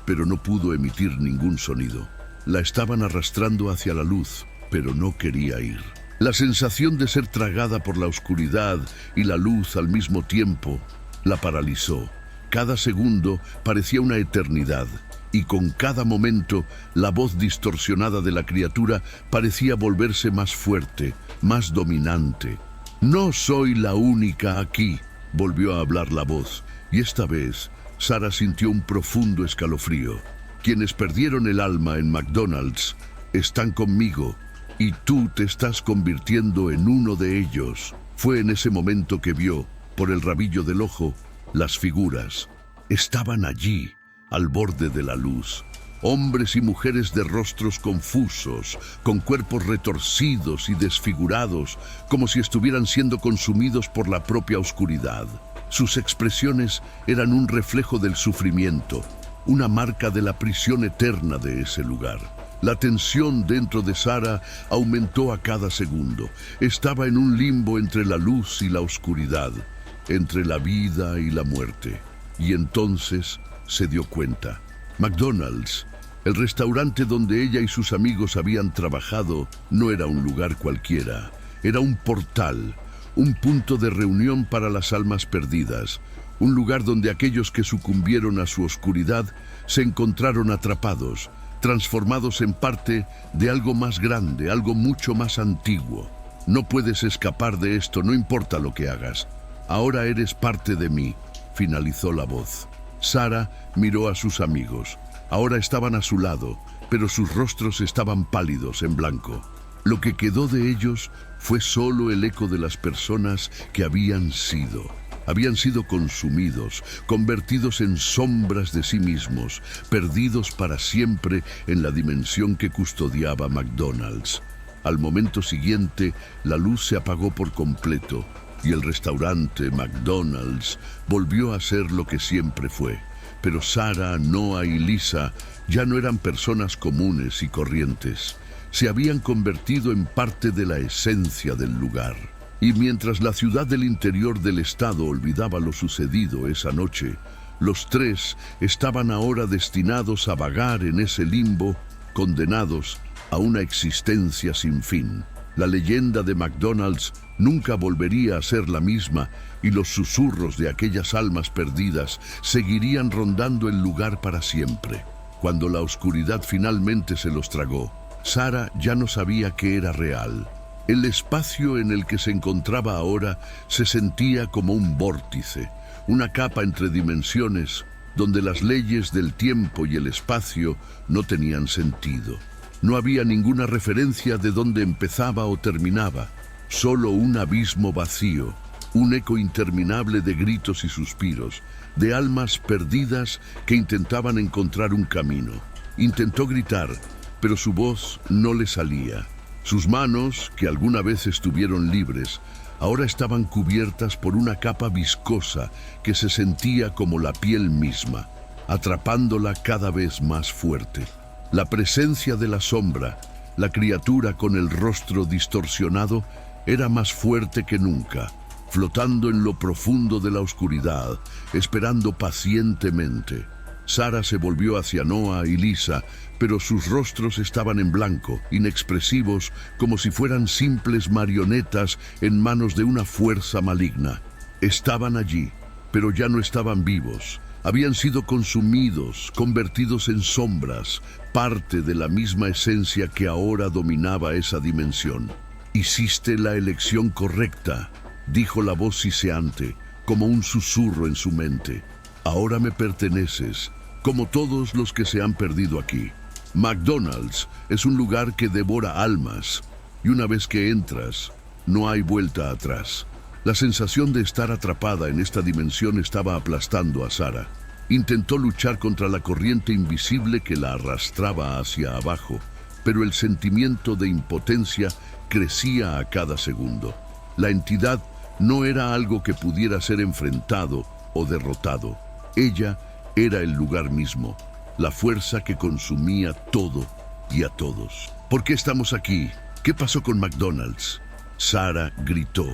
pero no pudo emitir ningún sonido. La estaban arrastrando hacia la luz, pero no quería ir. La sensación de ser tragada por la oscuridad y la luz al mismo tiempo la paralizó. Cada segundo parecía una eternidad. Y con cada momento, la voz distorsionada de la criatura parecía volverse más fuerte, más dominante. «No soy la única aquí», volvió a hablar la voz, y esta vez Sara sintió un profundo escalofrío. «Quienes perdieron el alma en McDonald's están conmigo, y tú te estás convirtiendo en uno de ellos». Fue en ese momento que vio, por el rabillo del ojo, las figuras. Estaban allí, al borde de la luz, Hombres y mujeres de rostros confusos, con cuerpos retorcidos y desfigurados, como si estuvieran siendo consumidos por la propia oscuridad. Sus expresiones eran un reflejo del sufrimiento, una marca de la prisión eterna de ese lugar. La tensión dentro de Sara aumentó a cada segundo. Estaba en un limbo entre la luz y la oscuridad, entre la vida y la muerte. Y entonces se dio cuenta. McDonald's, el restaurante donde ella y sus amigos habían trabajado, no era un lugar cualquiera. Era un portal, un punto de reunión para las almas perdidas, un lugar donde aquellos que sucumbieron a su oscuridad se encontraron atrapados, transformados en parte de algo más grande, algo mucho más antiguo. No puedes escapar de esto, no importa lo que hagas. Ahora eres parte de mí, finalizó la voz. Sara miró a sus amigos. Ahora estaban a su lado, pero sus rostros estaban pálidos, en blanco. Lo que quedó de ellos fue solo el eco de las personas que habían sido. Habían sido consumidos, convertidos en sombras de sí mismos, perdidos para siempre en la dimensión que custodiaba McDonald's. Al momento siguiente, la luz se apagó por completo y el restaurante McDonald's volvió a ser lo que siempre fue. Pero Sara, Noah y Lisa ya no eran personas comunes y corrientes. Se habían convertido en parte de la esencia del lugar. Y mientras la ciudad del interior del estado olvidaba lo sucedido esa noche, los tres estaban ahora destinados a vagar en ese limbo, condenados a una existencia sin fin. La leyenda de McDonald's nunca volvería a ser la misma y los susurros de aquellas almas perdidas seguirían rondando el lugar para siempre. Cuando la oscuridad finalmente se los tragó, Sara ya no sabía qué era real. El espacio en el que se encontraba ahora se sentía como un vórtice, una capa entre dimensiones donde las leyes del tiempo y el espacio no tenían sentido. No había ninguna referencia de dónde empezaba o terminaba, solo un abismo vacío, un eco interminable de gritos y suspiros, de almas perdidas que intentaban encontrar un camino. Intentó gritar, pero su voz no le salía. Sus manos, que alguna vez estuvieron libres, ahora estaban cubiertas por una capa viscosa que se sentía como la piel misma, atrapándola cada vez más fuerte. La presencia de la sombra, la criatura con el rostro distorsionado, era más fuerte que nunca, flotando en lo profundo de la oscuridad, esperando pacientemente. Sara se volvió hacia Noah y Lisa, pero sus rostros estaban en blanco, inexpresivos, como si fueran simples marionetas en manos de una fuerza maligna. Estaban allí, pero ya no estaban vivos. Habían sido consumidos, convertidos en sombras, parte de la misma esencia que ahora dominaba esa dimensión. «Hiciste la elección correcta», dijo la voz siseante, como un susurro en su mente. «Ahora me perteneces, como todos los que se han perdido aquí. McDonald's es un lugar que devora almas, y una vez que entras, no hay vuelta atrás». La sensación de estar atrapada en esta dimensión estaba aplastando a Sara. Intentó luchar contra la corriente invisible que la arrastraba hacia abajo, pero el sentimiento de impotencia crecía a cada segundo. La entidad no era algo que pudiera ser enfrentado o derrotado. Ella era el lugar mismo, la fuerza que consumía todo y a todos. ¿Por qué estamos aquí? ¿Qué pasó con McDonald's? Sara gritó.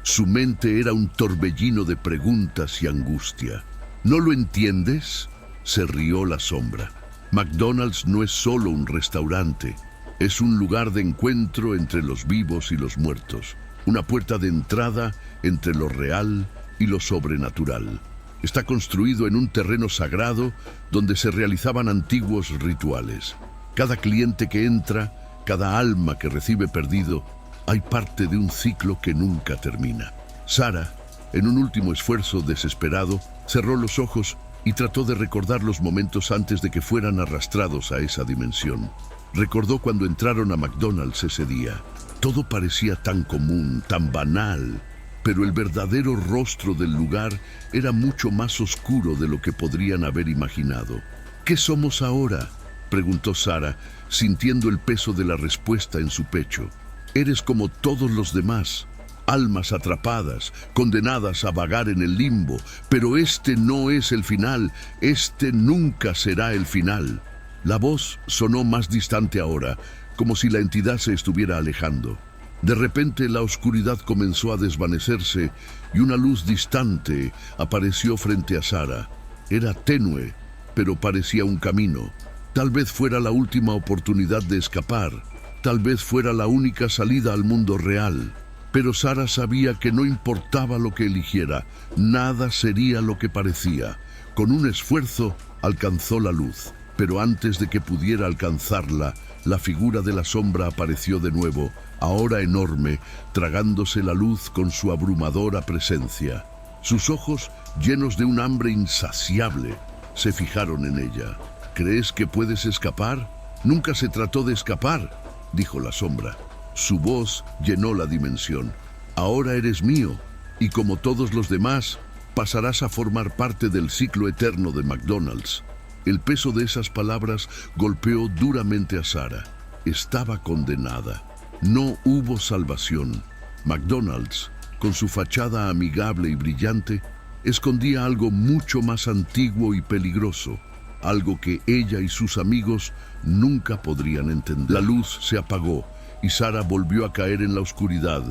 Su mente era un torbellino de preguntas y angustia. ¿No lo entiendes?, se rió la sombra. McDonald's no es solo un restaurante, es un lugar de encuentro entre los vivos y los muertos, una puerta de entrada entre lo real y lo sobrenatural. Está construido en un terreno sagrado donde se realizaban antiguos rituales. Cada cliente que entra, cada alma que recibe perdido, hay parte de un ciclo que nunca termina. Sara, en un último esfuerzo desesperado, cerró los ojos y trató de recordar los momentos antes de que fueran arrastrados a esa dimensión. Recordó cuando entraron a McDonald's ese día. Todo parecía tan común, tan banal, pero el verdadero rostro del lugar era mucho más oscuro de lo que podrían haber imaginado. ¿Qué somos ahora?, preguntó Sara, sintiendo el peso de la respuesta en su pecho. Eres como todos los demás, almas atrapadas, condenadas a vagar en el limbo, pero este no es el final, este nunca será el final. La voz sonó más distante ahora, como si la entidad se estuviera alejando. De repente la oscuridad comenzó a desvanecerse y una luz distante apareció frente a Sara. Era tenue, pero parecía un camino. Tal vez fuera la última oportunidad de escapar, tal vez fuera la única salida al mundo real. Pero Sara sabía que no importaba lo que eligiera, nada sería lo que parecía. Con un esfuerzo alcanzó la luz, pero antes de que pudiera alcanzarla, la figura de la sombra apareció de nuevo, ahora enorme, tragándose la luz con su abrumadora presencia. Sus ojos, llenos de un hambre insaciable, se fijaron en ella. ¿Crees que puedes escapar? Nunca se trató de escapar, dijo la sombra. Su voz llenó la dimensión. Ahora eres mío, y como todos los demás, pasarás a formar parte del ciclo eterno de McDonald's. El peso de esas palabras golpeó duramente a Sara. Estaba condenada. No hubo salvación. McDonald's, con su fachada amigable y brillante, escondía algo mucho más antiguo y peligroso, algo que ella y sus amigos nunca podrían entender. La luz se apagó y Sara volvió a caer en la oscuridad,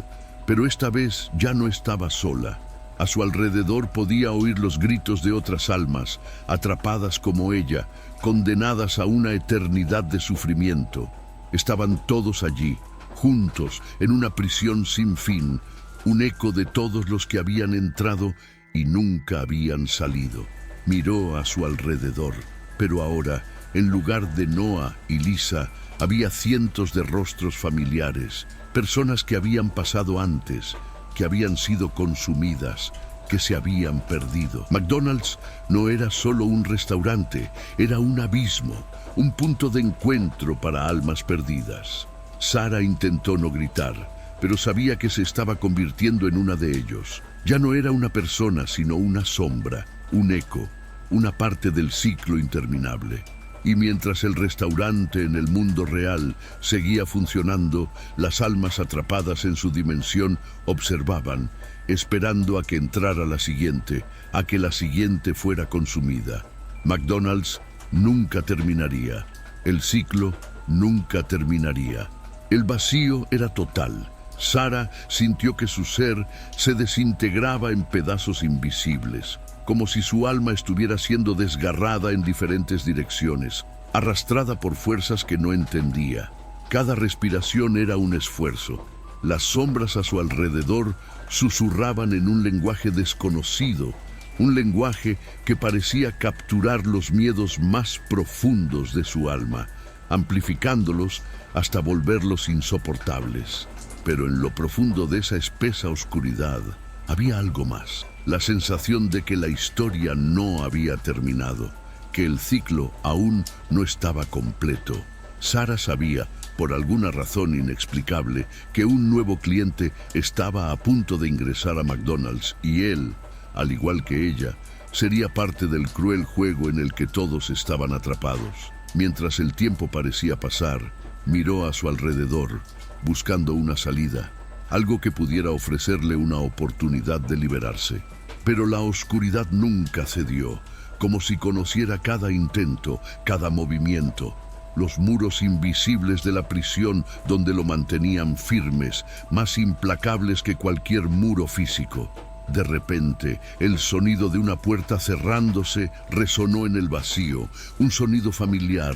pero esta vez ya no estaba sola. A su alrededor podía oír los gritos de otras almas, atrapadas como ella, condenadas a una eternidad de sufrimiento. Estaban todos allí, juntos, en una prisión sin fin, un eco de todos los que habían entrado y nunca habían salido. Miró a su alrededor, pero ahora, en lugar de Noah y Lisa, había cientos de rostros familiares, personas que habían pasado antes, que habían sido consumidas, que se habían perdido. McDonald's no era solo un restaurante, era un abismo, un punto de encuentro para almas perdidas. Sara intentó no gritar, pero sabía que se estaba convirtiendo en una de ellos. Ya no era una persona, sino una sombra, un eco, una parte del ciclo interminable. Y mientras el restaurante en el mundo real seguía funcionando, las almas atrapadas en su dimensión observaban, esperando a que entrara la siguiente, a que la siguiente fuera consumida. McDonald's nunca terminaría. El ciclo nunca terminaría. El vacío era total. Sara sintió que su ser se desintegraba en pedazos invisibles, como si su alma estuviera siendo desgarrada en diferentes direcciones, arrastrada por fuerzas que no entendía. Cada respiración era un esfuerzo. Las sombras a su alrededor susurraban en un lenguaje desconocido, un lenguaje que parecía capturar los miedos más profundos de su alma, amplificándolos hasta volverlos insoportables. Pero en lo profundo de esa espesa oscuridad había algo más. La sensación de que la historia no había terminado, que el ciclo aún no estaba completo. Sara sabía, por alguna razón inexplicable, que un nuevo cliente estaba a punto de ingresar a McDonald's y él, al igual que ella, sería parte del cruel juego en el que todos estaban atrapados. Mientras el tiempo parecía pasar, miró a su alrededor, buscando una salida, algo que pudiera ofrecerle una oportunidad de liberarse. Pero la oscuridad nunca cedió, como si conociera cada intento, cada movimiento. Los muros invisibles de la prisión donde lo mantenían firmes, más implacables que cualquier muro físico. De repente, el sonido de una puerta cerrándose resonó en el vacío, un sonido familiar,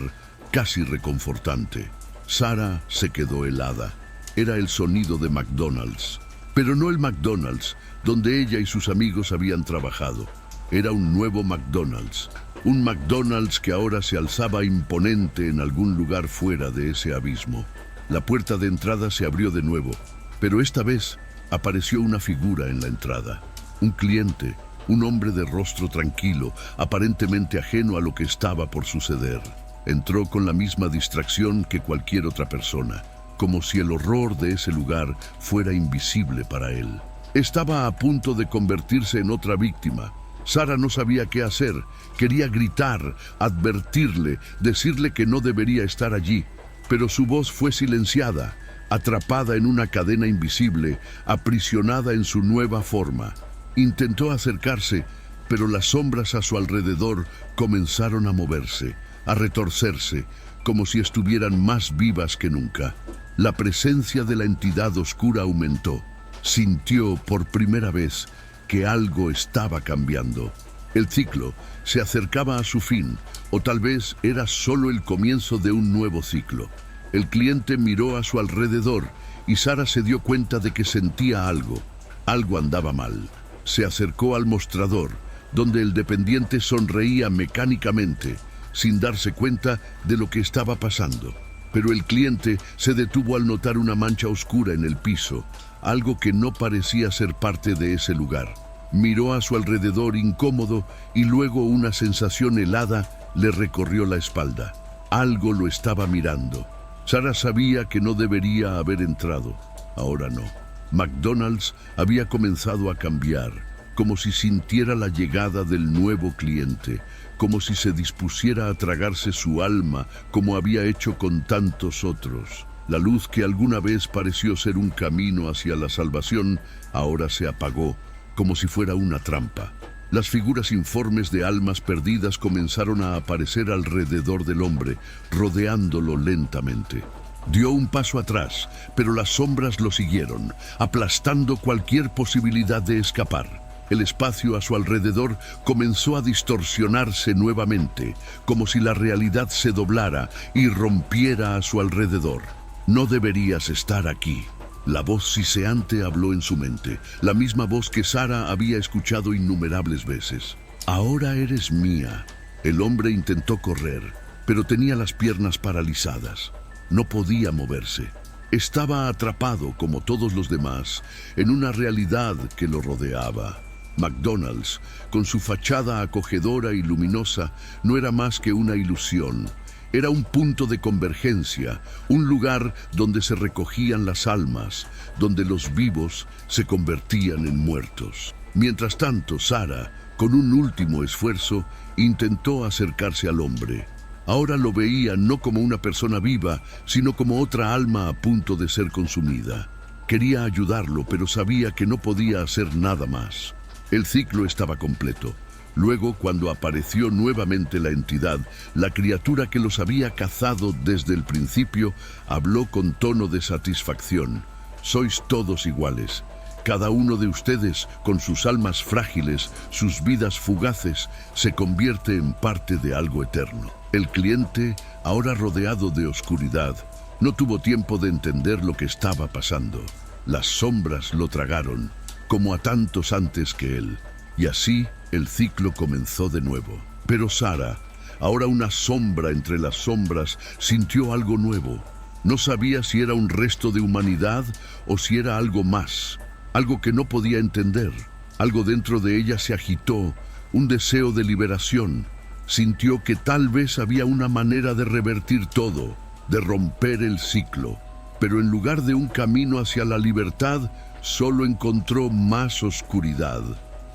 casi reconfortante. Sara se quedó helada. Era el sonido de McDonald's, pero no el McDonald's donde ella y sus amigos habían trabajado. Era un nuevo McDonald's, un McDonald's que ahora se alzaba imponente en algún lugar fuera de ese abismo. La puerta de entrada se abrió de nuevo, pero esta vez apareció una figura en la entrada. Un cliente, un hombre de rostro tranquilo, aparentemente ajeno a lo que estaba por suceder. Entró con la misma distracción que cualquier otra persona, como si el horror de ese lugar fuera invisible para él. Estaba a punto de convertirse en otra víctima. Sara no sabía qué hacer. Quería gritar, advertirle, decirle que no debería estar allí, pero su voz fue silenciada, atrapada en una cadena invisible, aprisionada en su nueva forma. Intentó acercarse, pero las sombras a su alrededor comenzaron a moverse, a retorcerse, como si estuvieran más vivas que nunca. La presencia de la entidad oscura aumentó. Sintió por primera vez que algo estaba cambiando. El ciclo se acercaba a su fin, o tal vez era solo el comienzo de un nuevo ciclo. El cliente miró a su alrededor y Sara se dio cuenta de que sentía algo. Algo andaba mal. Se acercó al mostrador, donde el dependiente sonreía mecánicamente, sin darse cuenta de lo que estaba pasando. Pero el cliente se detuvo al notar una mancha oscura en el piso, algo que no parecía ser parte de ese lugar. Miró a su alrededor incómodo y luego una sensación helada le recorrió la espalda. Algo lo estaba mirando. Sara sabía que no debería haber entrado. Ahora no. McDonald's había comenzado a cambiar, como si sintiera la llegada del nuevo cliente, como si se dispusiera a tragarse su alma, como había hecho con tantos otros. La luz que alguna vez pareció ser un camino hacia la salvación, ahora se apagó, como si fuera una trampa. Las figuras informes de almas perdidas comenzaron a aparecer alrededor del hombre, rodeándolo lentamente. Dio un paso atrás, pero las sombras lo siguieron, aplastando cualquier posibilidad de escapar. El espacio a su alrededor comenzó a distorsionarse nuevamente, como si la realidad se doblara y rompiera a su alrededor. No deberías estar aquí. La voz siseante habló en su mente, la misma voz que Sara había escuchado innumerables veces. Ahora eres mía. El hombre intentó correr, pero tenía las piernas paralizadas. No podía moverse. Estaba atrapado, como todos los demás, en una realidad que lo rodeaba. McDonald's, con su fachada acogedora y luminosa, no era más que una ilusión. Era un punto de convergencia, un lugar donde se recogían las almas, donde los vivos se convertían en muertos. Mientras tanto, Sara, con un último esfuerzo, intentó acercarse al hombre. Ahora lo veía no como una persona viva, sino como otra alma a punto de ser consumida. Quería ayudarlo, pero sabía que no podía hacer nada más. El ciclo estaba completo. Luego, cuando apareció nuevamente la entidad, la criatura que los había cazado desde el principio, habló con tono de satisfacción. Sois todos iguales. Cada uno de ustedes, con sus almas frágiles, sus vidas fugaces, se convierte en parte de algo eterno. El cliente, ahora rodeado de oscuridad, no tuvo tiempo de entender lo que estaba pasando. Las sombras lo tragaron, como a tantos antes que él. Y así, el ciclo comenzó de nuevo. Pero Sara, ahora una sombra entre las sombras, sintió algo nuevo. No sabía si era un resto de humanidad o si era algo más, algo que no podía entender. Algo dentro de ella se agitó, un deseo de liberación. Sintió que tal vez había una manera de revertir todo, de romper el ciclo. Pero en lugar de un camino hacia la libertad, solo encontró más oscuridad.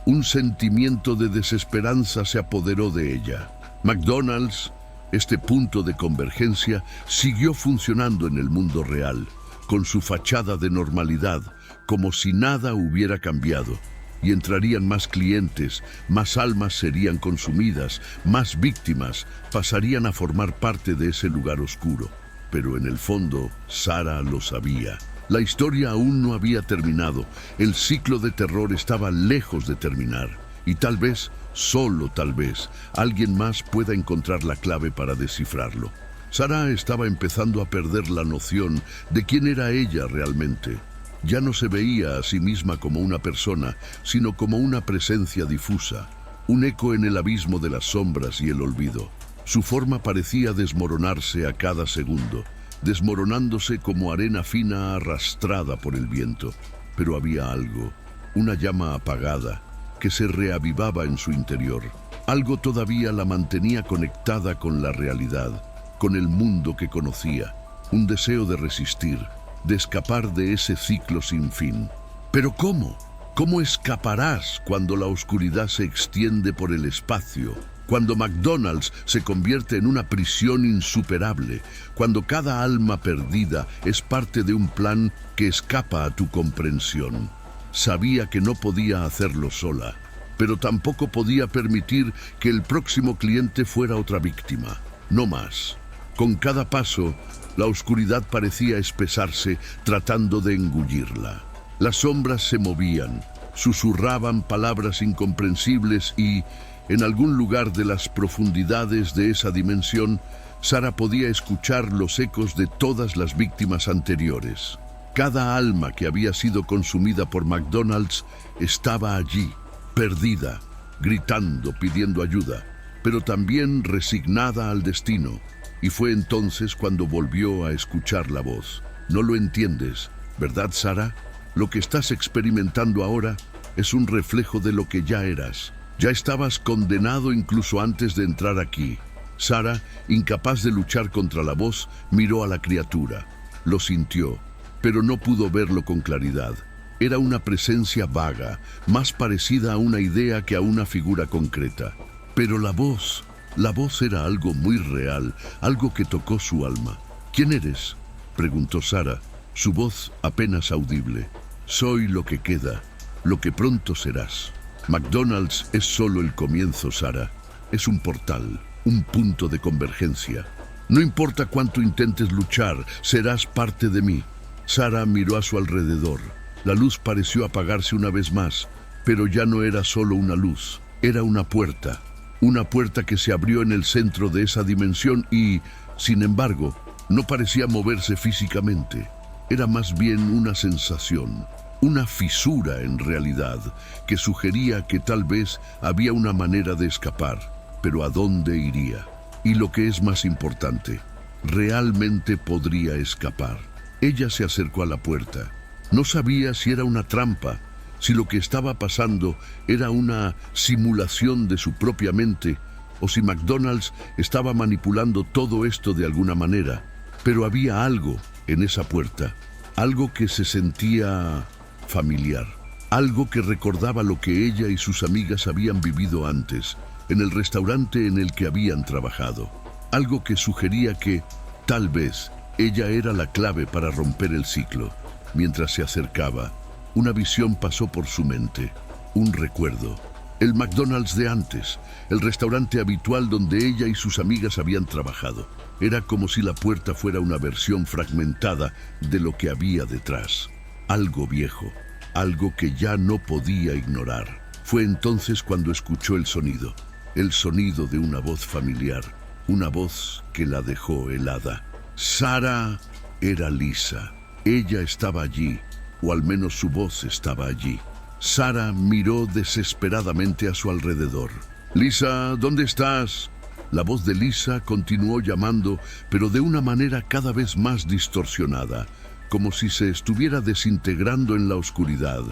Un sentimiento de desesperanza se apoderó de ella. McDonald's, este punto de convergencia, siguió funcionando en el mundo real, con su fachada de normalidad, como si nada hubiera cambiado. Y entrarían más clientes, más almas serían consumidas, más víctimas pasarían a formar parte de ese lugar oscuro. Pero en el fondo, Sara lo sabía. La historia aún no había terminado. El ciclo de terror estaba lejos de terminar. Y tal vez, solo tal vez, alguien más pueda encontrar la clave para descifrarlo. Sara estaba empezando a perder la noción de quién era ella realmente. Ya no se veía a sí misma como una persona, sino como una presencia difusa, un eco en el abismo de las sombras y el olvido. Su forma parecía desmoronarse a cada segundo, desmoronándose como arena fina arrastrada por el viento. Pero había algo, una llama apagada, que se reavivaba en su interior. Algo todavía la mantenía conectada con la realidad, con el mundo que conocía, un deseo de resistir, de escapar de ese ciclo sin fin. ¿Pero cómo? ¿Cómo escaparás cuando la oscuridad se extiende por el espacio? Cuando McDonald's se convierte en una prisión insuperable, cuando cada alma perdida es parte de un plan que escapa a tu comprensión. Sabía que no podía hacerlo sola, pero tampoco podía permitir que el próximo cliente fuera otra víctima. No más. Con cada paso, la oscuridad parecía espesarse, tratando de engullirla. Las sombras se movían, susurraban palabras incomprensibles y, en algún lugar de las profundidades de esa dimensión, Sara podía escuchar los ecos de todas las víctimas anteriores. Cada alma que había sido consumida por McDonald's estaba allí, perdida, gritando, pidiendo ayuda, pero también resignada al destino. Y fue entonces cuando volvió a escuchar la voz. No lo entiendes, ¿verdad, Sara? Lo que estás experimentando ahora es un reflejo de lo que ya eras. Ya estabas condenado incluso antes de entrar aquí. Sara, incapaz de luchar contra la voz, miró a la criatura. Lo sintió, pero no pudo verlo con claridad. Era una presencia vaga, más parecida a una idea que a una figura concreta. Pero la voz era algo muy real, algo que tocó su alma. ¿Quién eres?, preguntó Sara, su voz apenas audible. Soy lo que queda, lo que pronto serás. McDonald's es solo el comienzo, Sara. Es un portal, un punto de convergencia. No importa cuánto intentes luchar, serás parte de mí. Sara miró a su alrededor. La luz pareció apagarse una vez más, pero ya no era solo una luz, era una puerta. Una puerta que se abrió en el centro de esa dimensión y, sin embargo, no parecía moverse físicamente. Era más bien una sensación, una fisura en realidad, que sugería que tal vez había una manera de escapar, pero ¿a dónde iría? Y lo que es más importante, ¿realmente podría escapar? Ella se acercó a la puerta. No sabía si era una trampa, si lo que estaba pasando era una simulación de su propia mente, o si McDonald's estaba manipulando todo esto de alguna manera. Pero había algo en esa puerta, algo que se sentía familiar, algo que recordaba lo que ella y sus amigas habían vivido antes, en el restaurante en el que habían trabajado. Algo que sugería que, tal vez, ella era la clave para romper el ciclo. Mientras se acercaba, una visión pasó por su mente, un recuerdo. El McDonald's de antes, el restaurante habitual donde ella y sus amigas habían trabajado. Era como si la puerta fuera una versión fragmentada de lo que había detrás. Algo viejo, algo que ya no podía ignorar. Fue entonces cuando escuchó el sonido de una voz familiar, una voz que la dejó helada. Sara era Lisa. Ella estaba allí, o al menos su voz estaba allí. Sara miró desesperadamente a su alrededor. «Lisa, ¿dónde estás?» La voz de Lisa continuó llamando, pero de una manera cada vez más distorsionada, como si se estuviera desintegrando en la oscuridad.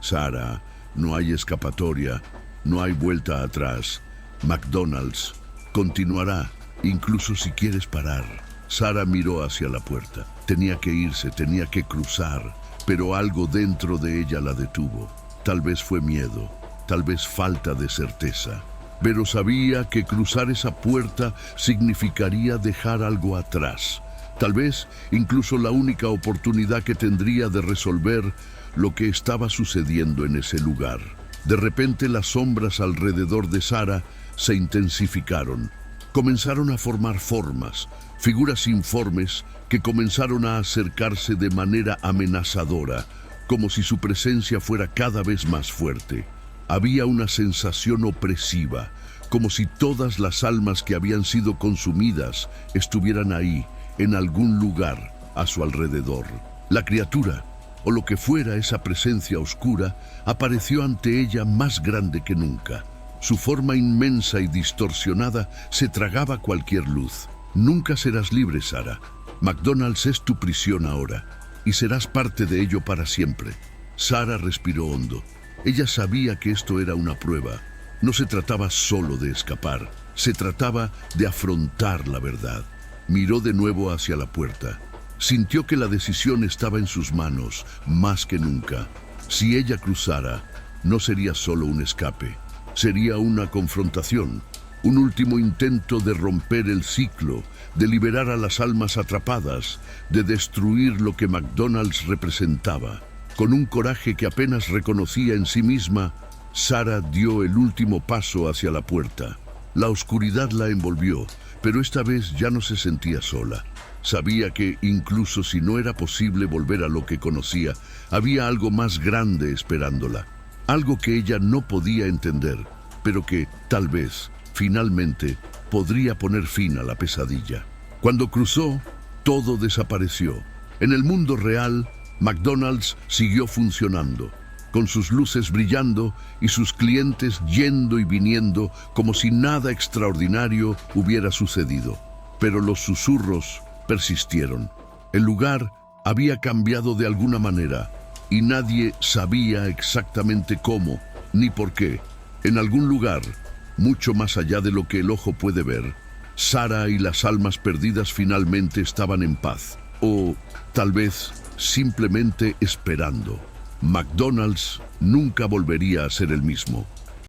«Sara, no hay escapatoria, no hay vuelta atrás. McDonald's continuará, incluso si quieres parar». Sara miró hacia la puerta. Tenía que irse, tenía que cruzar, pero algo dentro de ella la detuvo. Tal vez fue miedo, tal vez falta de certeza. Pero sabía que cruzar esa puerta significaría dejar algo atrás. Tal vez incluso la única oportunidad que tendría de resolver lo que estaba sucediendo en ese lugar. De repente las sombras alrededor de Sara se intensificaron. Comenzaron a formar formas, figuras informes que comenzaron a acercarse de manera amenazadora, como si su presencia fuera cada vez más fuerte. Había una sensación opresiva, como si todas las almas que habían sido consumidas estuvieran ahí, en algún lugar, a su alrededor. La criatura, o lo que fuera esa presencia oscura, apareció ante ella más grande que nunca. Su forma inmensa y distorsionada se tragaba cualquier luz. Nunca serás libre, Sara. McDonald's es tu prisión ahora, y serás parte de ello para siempre. Sara respiró hondo. Ella sabía que esto era una prueba. No se trataba solo de escapar, se trataba de afrontar la verdad. Miró de nuevo hacia la puerta. Sintió que la decisión estaba en sus manos, más que nunca. Si ella cruzara, no sería solo un escape, sería una confrontación, un último intento de romper el ciclo, de liberar a las almas atrapadas, de destruir lo que McDonald's representaba. Con un coraje que apenas reconocía en sí misma, Sarah dio el último paso hacia la puerta. La oscuridad la envolvió, pero esta vez ya no se sentía sola. Sabía que, incluso si no era posible volver a lo que conocía, había algo más grande esperándola. Algo que ella no podía entender, pero que, tal vez, finalmente, podría poner fin a la pesadilla. Cuando cruzó, todo desapareció. En el mundo real, McDonald's siguió funcionando, con sus luces brillando y sus clientes yendo y viniendo como si nada extraordinario hubiera sucedido. Pero los susurros persistieron. El lugar había cambiado de alguna manera y nadie sabía exactamente cómo ni por qué. En algún lugar, mucho más allá de lo que el ojo puede ver, Sarah y las almas perdidas finalmente estaban en paz. O tal vez simplemente esperando. McDonald's nunca volvería a ser el mismo.